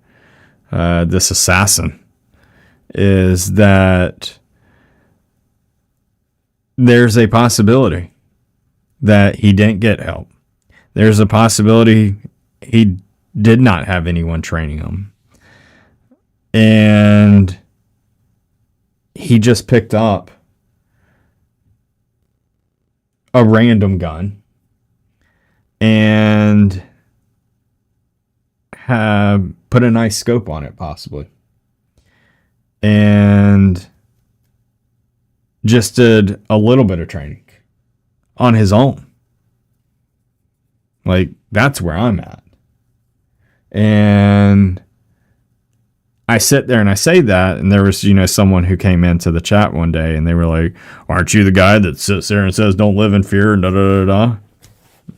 this assassin is that there's a possibility that he didn't get help. There's a possibility he did not have anyone training him. And he just picked up a random gun and have put a nice scope on it, possibly. And just did a little bit of training on his own. Like, that's where I'm at. And I sit there and I say that, and there was, you know, someone who came into the chat one day and they were like, aren't you the guy that sits there and says don't live in fear and da da da da?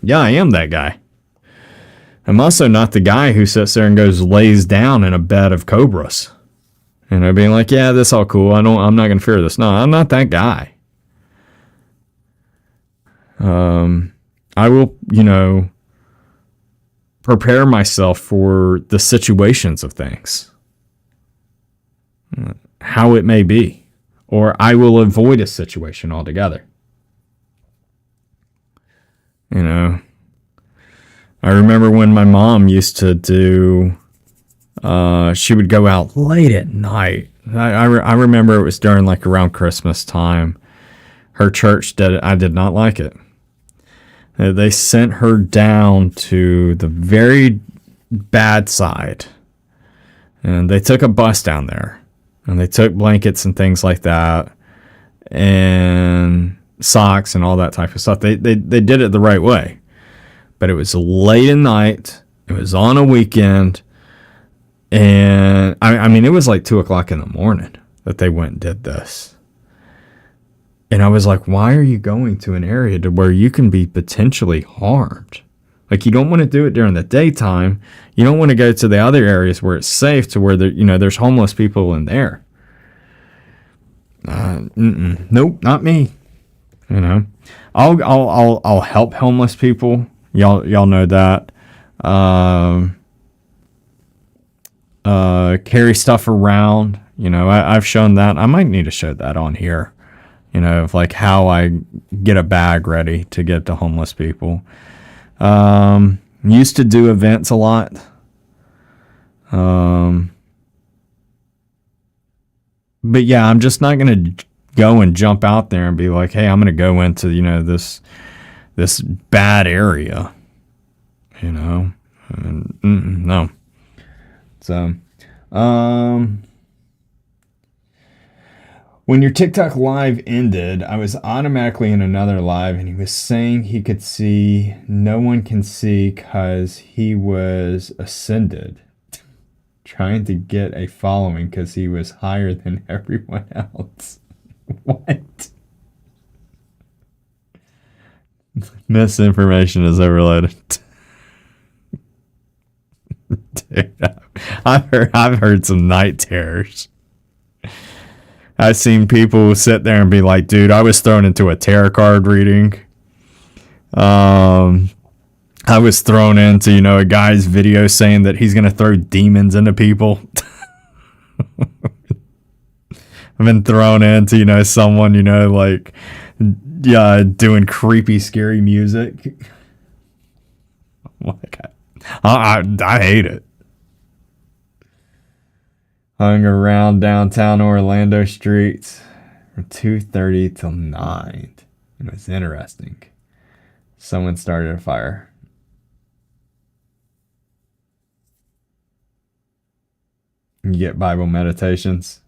Yeah, I am that guy. I'm also not the guy who sits there and lays down in a bed of cobras. You know, being like, yeah, this all cool. I'm not going to fear this. No, I'm not that guy. I will, you know, prepare myself for the situations of things. How it may be. Or I will avoid a situation altogether. You know, I remember when my mom used to do, she would go out late at night. I remember it was during like around Christmas time. Her church I did not like it. They sent her down to the very bad side. And they took a bus down there. And they took blankets and things like that. And socks and all that type of stuff. They did it the right way. But it was late at night. It was on a weekend. And I mean, it was like 2:00 in the morning that they went and did this. And I was like, why are you going to an area to where you can be potentially harmed? Like, you don't want to do it during the daytime. You don't want to go to the other areas where it's safe, to where there, you know, there's homeless people in there. Nope, not me. You know, I'll help homeless people. Y'all know that. Carry stuff around. You know, I've shown that. I might need to show that on here. You know, of like how I get a bag ready to get to homeless people. Used to do events a lot. But yeah, I'm just not going to go and jump out there and be like, hey, I'm going to go into, you know, this bad area, you know, and, no. So, when your TikTok live ended, I was automatically in another live, and he was saying he could see, no one can see because he was ascended. trying to get a following because he was higher than everyone else. What? Misinformation is overloaded. Dude, I've heard some night terrors. I've seen people sit there and be like, dude, I was thrown into a tarot card reading. I was thrown into, a guy's video saying that he's going to throw demons into people. I've been thrown into, someone, doing creepy, scary music. Oh my God. I hate it. Hung around downtown Orlando streets from 2:30 till 9. It was interesting. Someone started a fire. You get Bible meditations.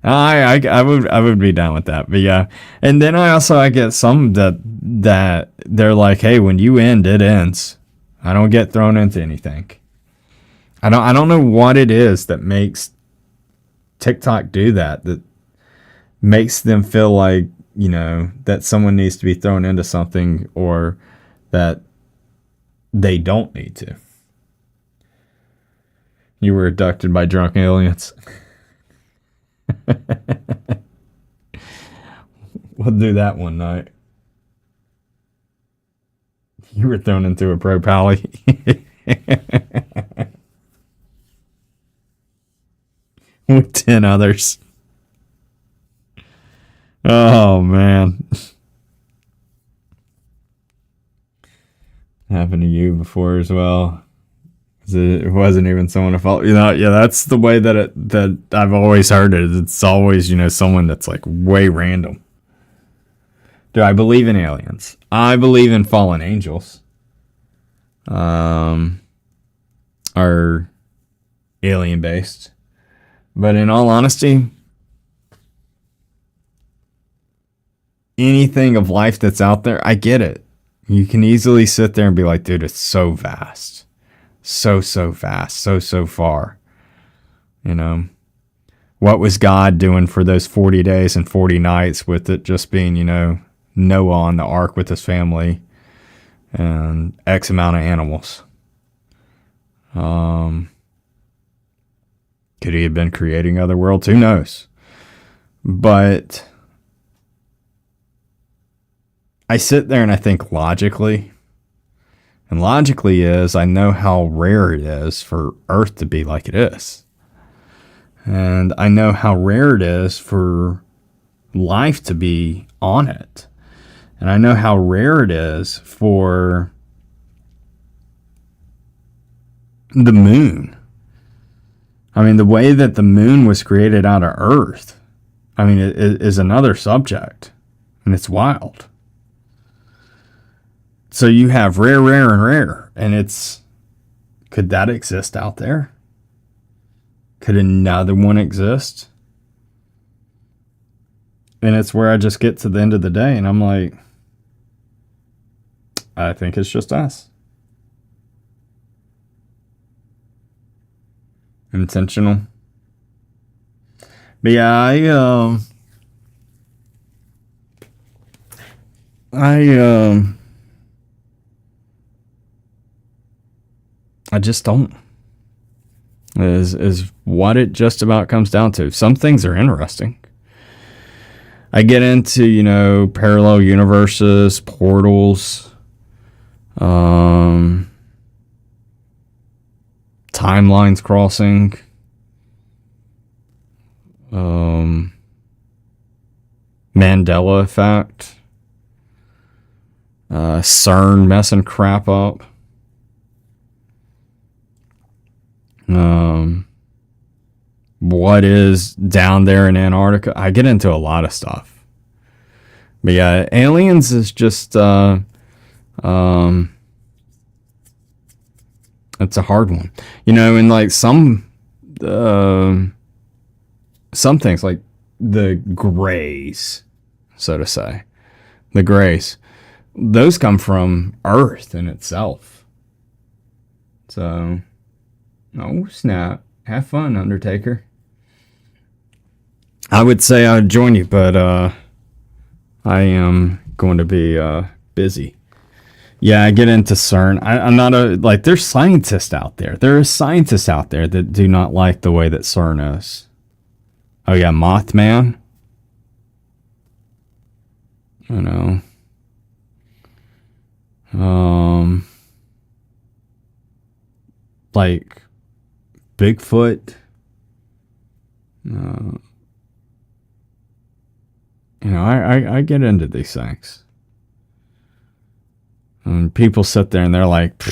I would be down with that, but yeah. And then I get some that they're like, hey, when you end, it ends. I don't get thrown into anything. I don't know what it is that makes TikTok do that makes them feel like, that someone needs to be thrown into something or that they don't need to. You were abducted by drunk aliens. We'll do that one night. You were thrown into a pro pally. With 10 others. Oh, man. Happened to you before as well. It wasn't even someone to follow. Yeah, that's the way that I've always heard it. It's always, someone that's like way random. Do I believe in aliens? I believe in fallen angels. Are alien based. But in all honesty, anything of life that's out there, I get it. You can easily sit there and be like, dude, it's so vast. So vast. So far. What was God doing for those 40 days and 40 nights with it just being, Noah on the ark with his family and X amount of animals? Could he have been creating other worlds? Who knows? But I sit there and I think logically. And logically is I know how rare it is for Earth to be like it is. And I know how rare it is for life to be on it. And I know how rare it is for the moon. I mean, the way that the moon was created out of Earth, it is another subject. And it's wild. So you have rare, and rare. And could that exist out there? Could another one exist? And it's where I just get to the end of the day and I'm like, I think it's just us. Intentional. But yeah, I just don't. Is what it just about comes down to. Some things are interesting. I get into, parallel universes, portals, timelines crossing, Mandela effect, CERN messing crap up. What is down there in Antarctica? I get into a lot of stuff. But yeah, aliens is just it's a hard one. And like some things like the grays, so to say. The grays. Those come from Earth in itself. So Oh, snap. Have fun, Undertaker. I would say I would join you, but I am going to be busy. Yeah, I get into CERN. I'm not there's scientists out there. There are scientists out there that do not like the way that CERN is. Oh, yeah, Mothman. You know. Like Bigfoot. I get into these things. And people sit there and they're like,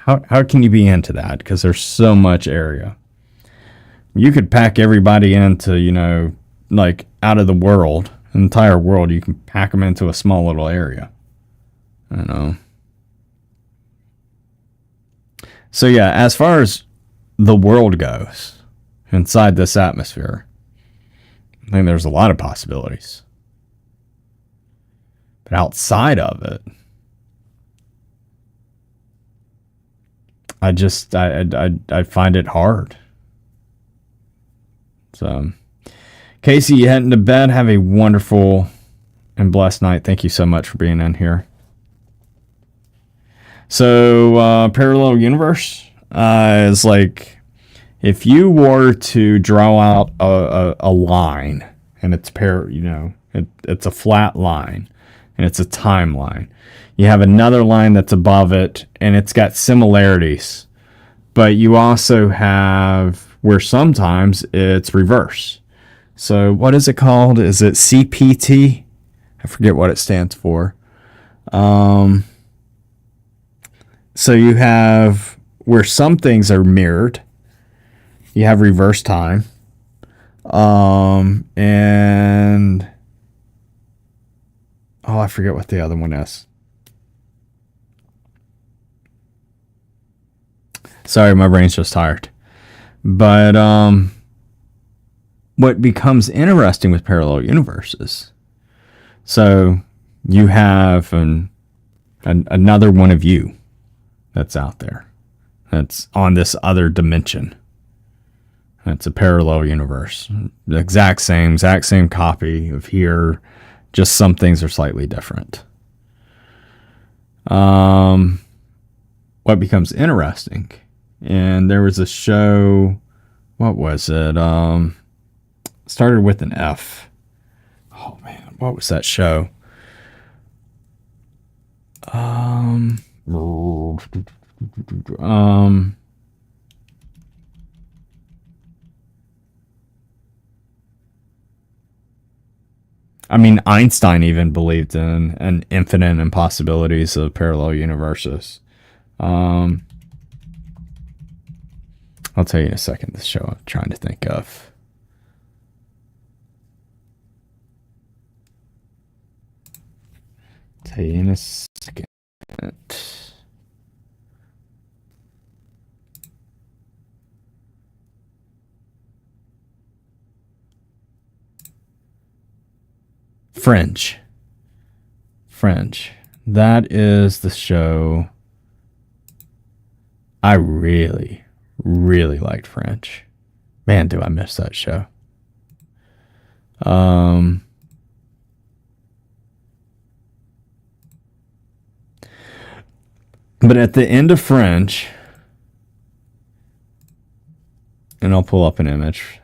how can you be into that? Because there's so much area. You could pack everybody into, like out of the world, the entire world. You can pack them into a small little area. So yeah, as far as the world goes, inside this atmosphere, I think there's a lot of possibilities. But outside of it, I find it hard. So, Casey, you heading to bed? Have a wonderful and blessed night. Thank you so much for being in here. So, parallel universe is like if you were to draw out a line, and it's it's a flat line, and it's a timeline. You have another line that's above it, and it's got similarities. But you also have where sometimes it's reverse. So what is it called? Is it CPT? I forget what it stands for. So you have where some things are mirrored. You have reverse time. And I forget what the other one is. Sorry, my brain's just tired. But what becomes interesting with parallel universes, so you have another one of you that's out there, that's on this other dimension. It's a parallel universe. The exact same copy of here, just some things are slightly different. What becomes interesting, and there was a show, what was it? Started with an F. Oh man, what was that show? I mean, Einstein even believed in an infinite impossibilities of parallel universes. I'll tell you in a second the show I'm trying to think of. Tell you in a second. Fringe. That is the show. I really, really liked Fringe. Man, do I miss that show. But at the end of Fringe, and I'll pull up an image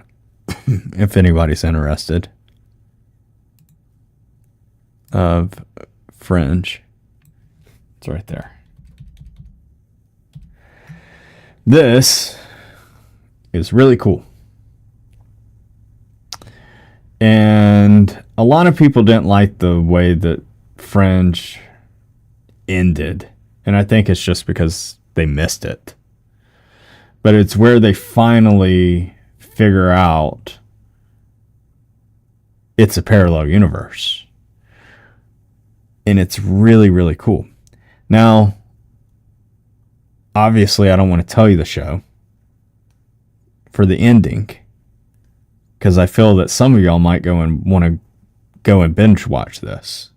if anybody's interested, of Fringe. It's right there. This is really cool. And a lot of people didn't like the way that Fringe ended. And I think it's just because they missed it. But it's where they finally figure out it's a parallel universe. And it's really, really cool. Now, obviously, I don't want to tell you the show for the ending, because I feel that some of y'all might go and want to go and binge watch this.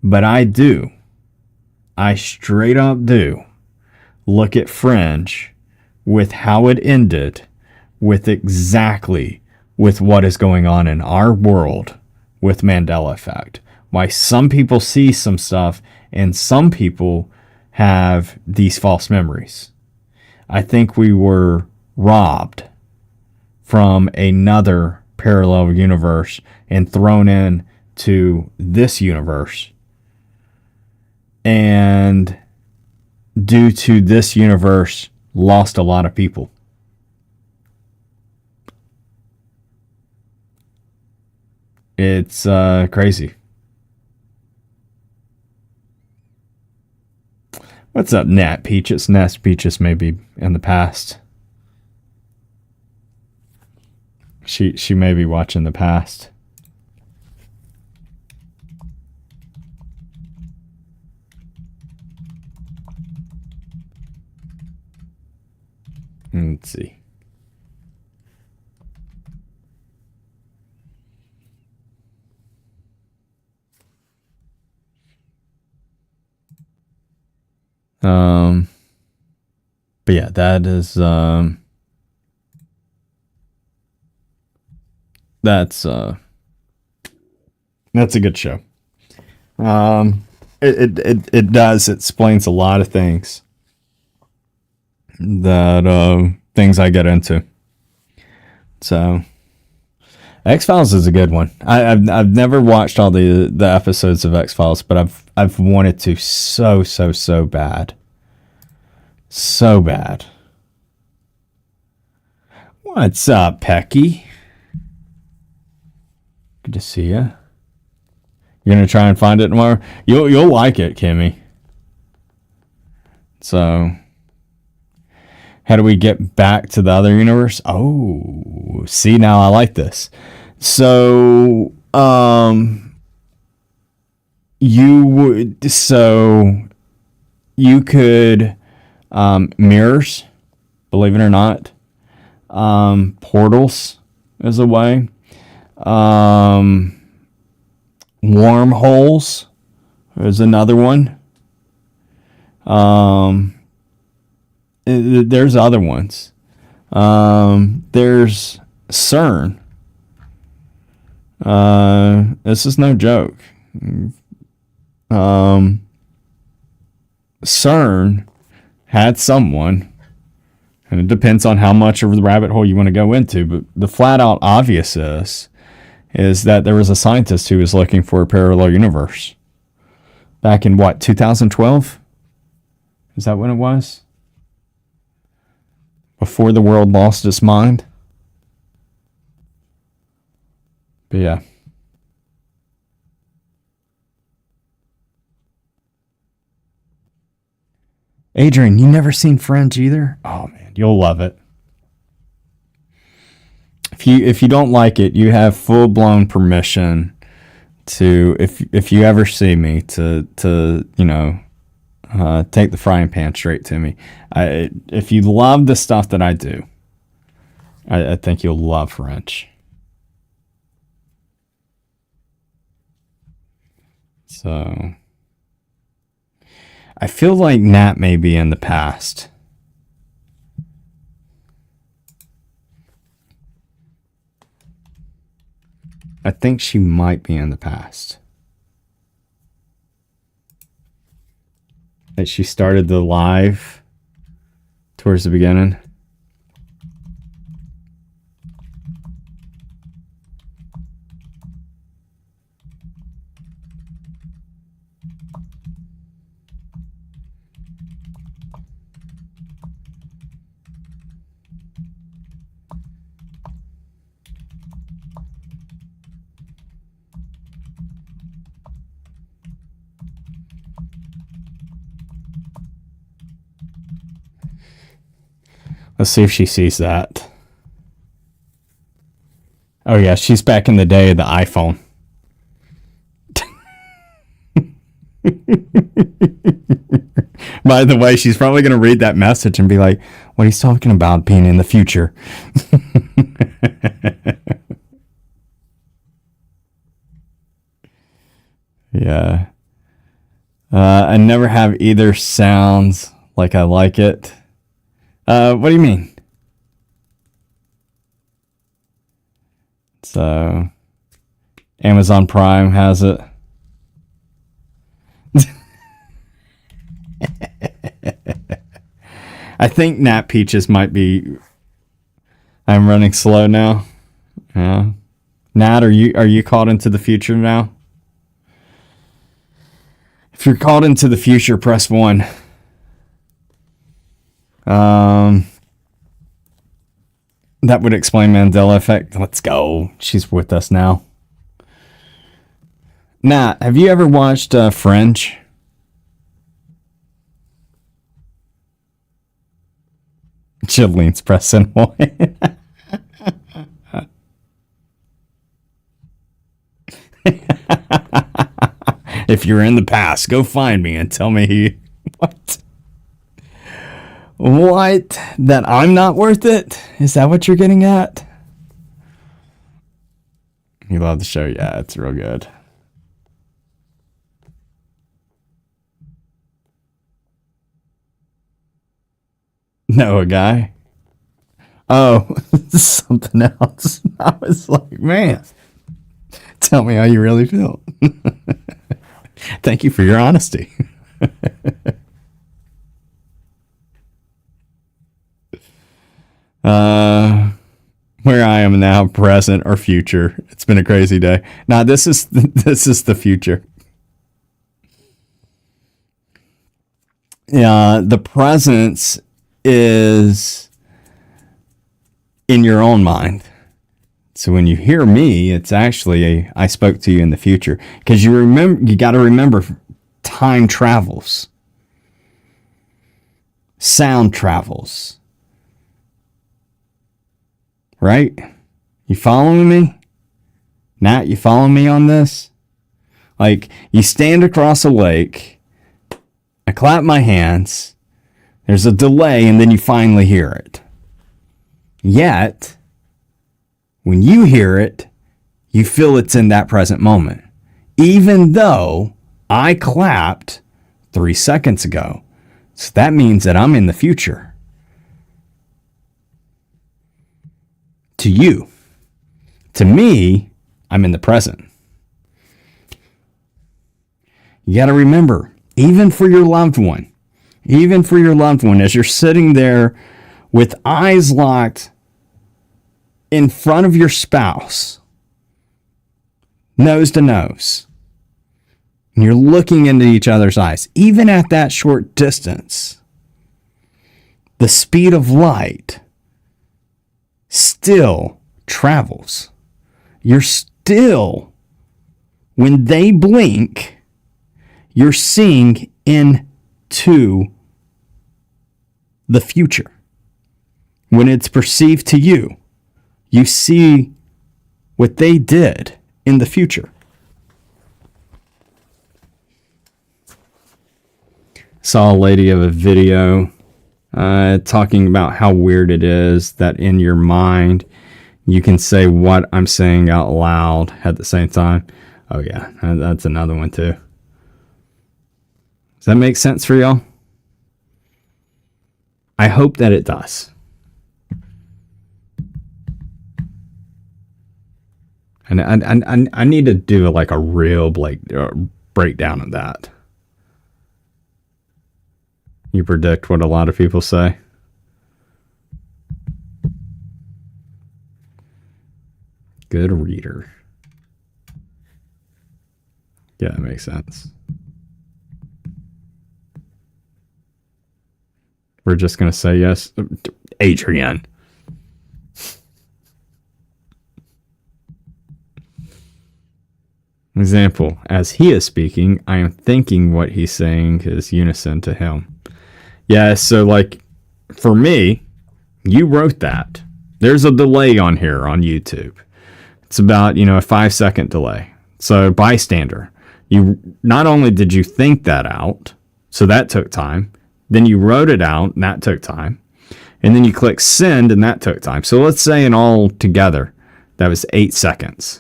But I do. I straight up do. look at Fringe with how it ended, with exactly with what is going on in our world with Mandela effect. Why some people see some stuff and some people have these false memories. I think we were robbed from another parallel universe and thrown in to this universe. And due to this universe, lost a lot of people. It's crazy. What's up, Nat Peaches? Nat Peaches may be in the past. She may be watching the past. Let's see. But yeah, that is that's a good show. It does, it explains a lot of things that things I get into. So X-Files is a good one. I've never watched all the episodes of X-Files, but I've wanted to so bad. So bad. What's up, Pecky? Good to see you. You're gonna try and find it tomorrow? You'll like it, Kimmy. So, how do we get back to the other universe? Oh, see, now I like this. So, you could mirrors, believe it or not. Portals is a way. Wormholes is another one. There's other ones. There's CERN. This is no joke. CERN had someone, and it depends on how much of the rabbit hole you want to go into, but the flat out obvious is that there was a scientist who was looking for a parallel universe back in 2012? Is that when it was? Before the world lost its mind? But yeah. Adrian, you never seen Fringe either? Oh man, you'll love it. If you don't like it, you have full blown permission to, if you ever see me, to take the frying pan straight to me. If you love the stuff that I do, I think you'll love Fringe. So I feel like Nat may be in the past. I think she might be in the past. That she started the live towards the beginning. Let's see if she sees that. Oh yeah, she's back in the day of the iPhone. By the way, she's probably going to read that message and be like, what he's talking about being in the future. Yeah. I never have either sounds like I like it. What do you mean? So, Amazon Prime has it. I think Nat Peaches might be. I'm running slow now. Yeah. Nat, are you called into the future now? If you're called into the future, press 1. That would explain Mandela effect. Let's go. She's with us now. Nat, have you ever watched Fringe? Chilene's pressing 1. If you're in the past, go find me and tell me what? What? That I'm not worth it? Is that what you're getting at? You love the show? Yeah, it's real good. No, a guy? Oh, something else. I was like, man, tell me how you really feel. Thank you for your honesty. Where I am now, present or future. It's been a crazy day. Now this is the future. Yeah, the presence is in your own mind. So when you hear me, it's actually I spoke to you in the future, because you got to remember, time travels, sound travels, right? You following me? Nat, you following me on this? Like, you stand across a lake, I clap my hands, there's a delay, and then you finally hear it. Yet, when you hear it, you feel it's in that present moment, even though I clapped 3 seconds ago. So that means that I'm in the future. To you. To me, I'm in the present. You got to remember, even for your loved one, as you're sitting there with eyes locked in front of your spouse, nose to nose, and you're looking into each other's eyes, even at that short distance, the speed of light still travels. You're still, when they blink, you're seeing into the future. When it's perceived to you, you see what they did in the future. Saw a lady of a video talking about how weird it is that in your mind you can say what I'm saying out loud at the same time. Oh yeah, that's another one too. Does that make sense for y'all? I hope that it does. And I need to do like a real breakdown of that. You predict what a lot of people say. Good reader. Yeah, that makes sense. We're just going to say yes. Adrian. Example, as he is speaking, I am thinking what he's saying is unison to him. Yeah, so like, for me, you wrote that. There's a delay on here on YouTube. It's about, a 5-second delay. So bystander, you not only did you think that out, so that took time, then you wrote it out, and that took time, and then you click send, and that took time. So let's say in all together, that was 8 seconds.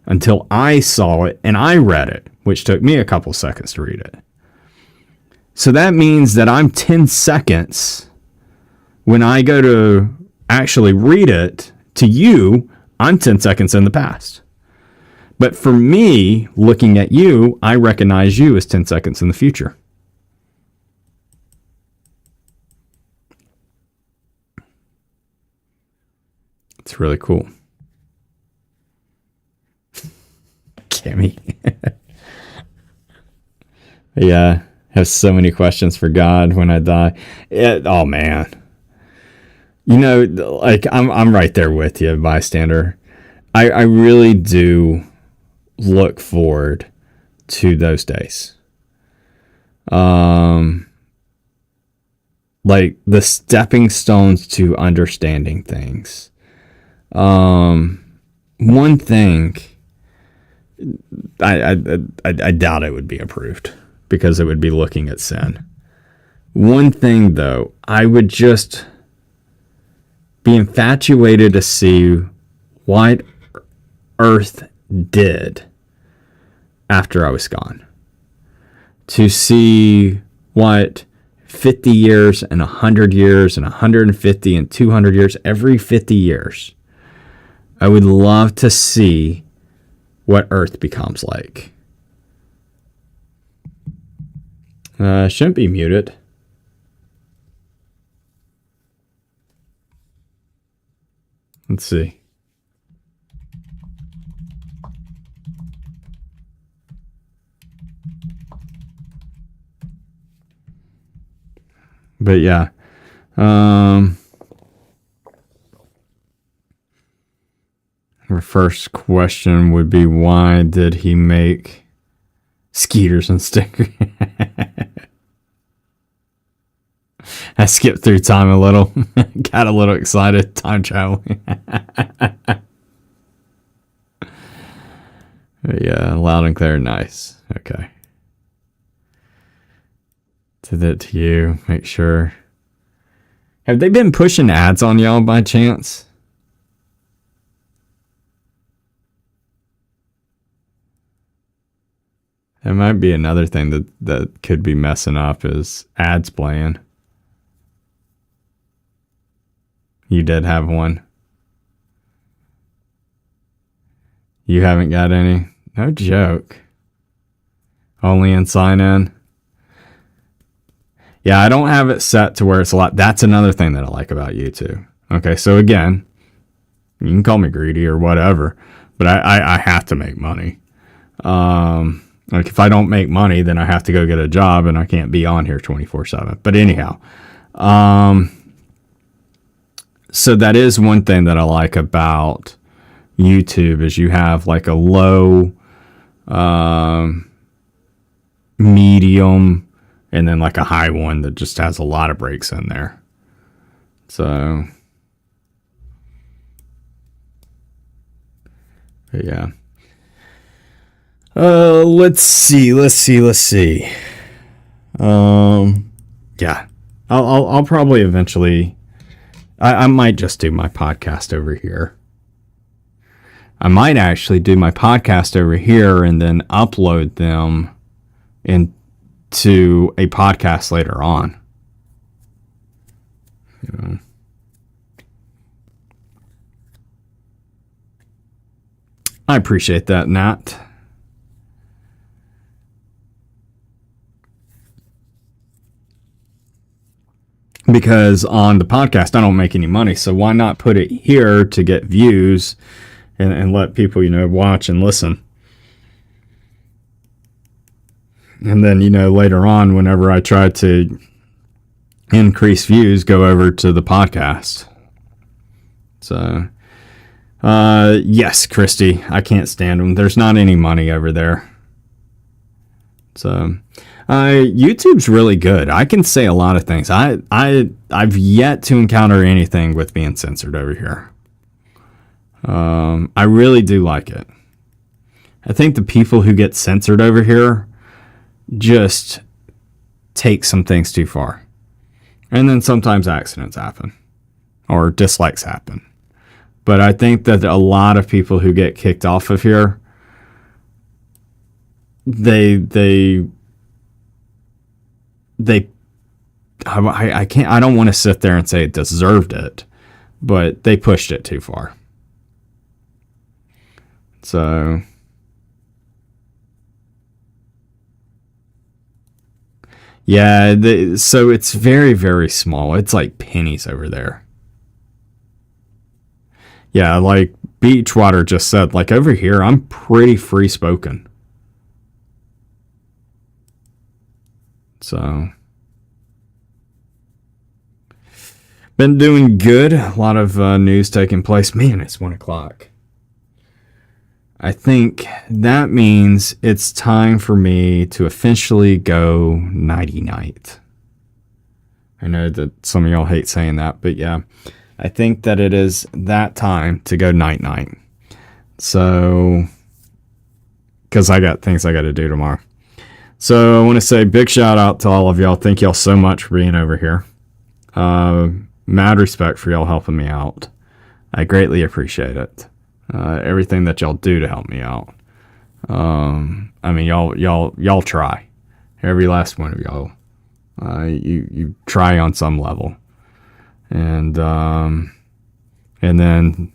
Until I saw it and I read it, which took me a couple seconds to read it. So that means that I'm 10 seconds when I go to actually read it to you, I'm 10 seconds in the past. But for me, looking at you, I recognize you as 10 seconds in the future. It's really cool. Kimmy. Yeah, have so many questions for God when I die. Oh man. You know, like I'm right there with you, bystander. I really do look forward to those days. Like the stepping stones to understanding things. One thing, I doubt it would be approved because it would be looking at sin. One thing though, I would just be infatuated to see what Earth did after I was gone. To see what 50 years and 100 years and 150 and 200 years, every 50 years, I would love to see what Earth becomes like. Shouldn't be muted. Let's see. But yeah. Our first question would be, why did he make skeeters and stickers? I skipped through time a little. Got a little excited. Time traveling. Yeah, loud and clear. Nice. Okay. Did that to you. Make sure. Have they been pushing ads on y'all by chance? That might be another thing that could be messing up is ads playing. You did have one. You haven't got any? No joke. Only in sign-in? Yeah, I don't have it set to where it's a lot. That's another thing that I like about YouTube. Okay, so again, you can call me greedy or whatever, but I have to make money. Like if I don't make money, then I have to go get a job and I can't be on here 24/7. But anyhow, so that is one thing that I like about YouTube is you have like a low, medium, and then like a high one that just has a lot of breaks in there. So, yeah. Let's see. Yeah, I'll probably eventually. I might just do my podcast over here. I might actually do my podcast over here and then upload them into a podcast later on. You know. I appreciate that, Nat. Because on the podcast, I don't make any money. So why not put it here to get views and let people, watch and listen. And then, later on, whenever I try to increase views, go over to the podcast. So, yes, Christy, I can't stand them. There's not any money over there. So, YouTube's really good. I can say a lot of things. I've yet to encounter anything with being censored over here. I really do like it. I think the people who get censored over here just take some things too far. And then sometimes accidents happen or dislikes happen. But I think that a lot of people who get kicked off of here, they I can't, I don't want to sit there and say it deserved it, but they pushed it too far. So, yeah, so it's very, very small. It's like pennies over there. Yeah, like Beachwater just said, like over here, I'm pretty free spoken. So, been doing good. A lot of news taking place. Man, it's 1 o'clock. I think that means it's time for me to officially go nighty-night. I know that some of y'all hate saying that, but yeah, I think that it is that time to go night-night. So, because I got things I got to do tomorrow. So I want to say big shout out to all of y'all. Thank y'all so much for being over here. Mad respect for y'all helping me out. I greatly appreciate it. Everything that y'all do to help me out. I mean, y'all try. Every last one of y'all. You try on some level. And then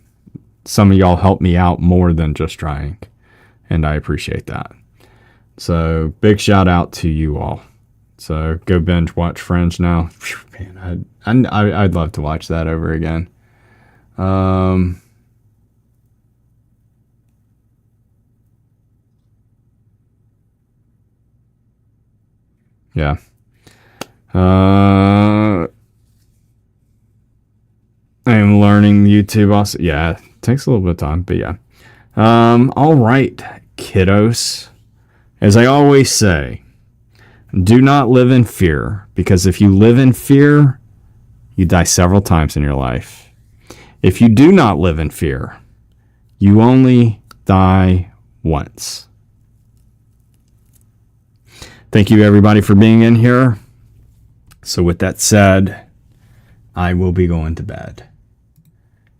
some of y'all help me out more than just trying. And I appreciate that. So big shout out to you all. So go binge watch Fringe now. Man, I'd love to watch that over again. Yeah. I am learning YouTube also. Yeah, it takes a little bit of time, but yeah. All right, kiddos. As I always say, do not live in fear, because if you live in fear, you die several times in your life. If you do not live in fear, you only die once. Thank you, everybody, for being in here. So with that said, I will be going to bed.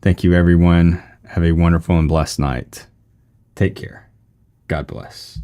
Thank you, everyone. Have a wonderful and blessed night. Take care. God bless.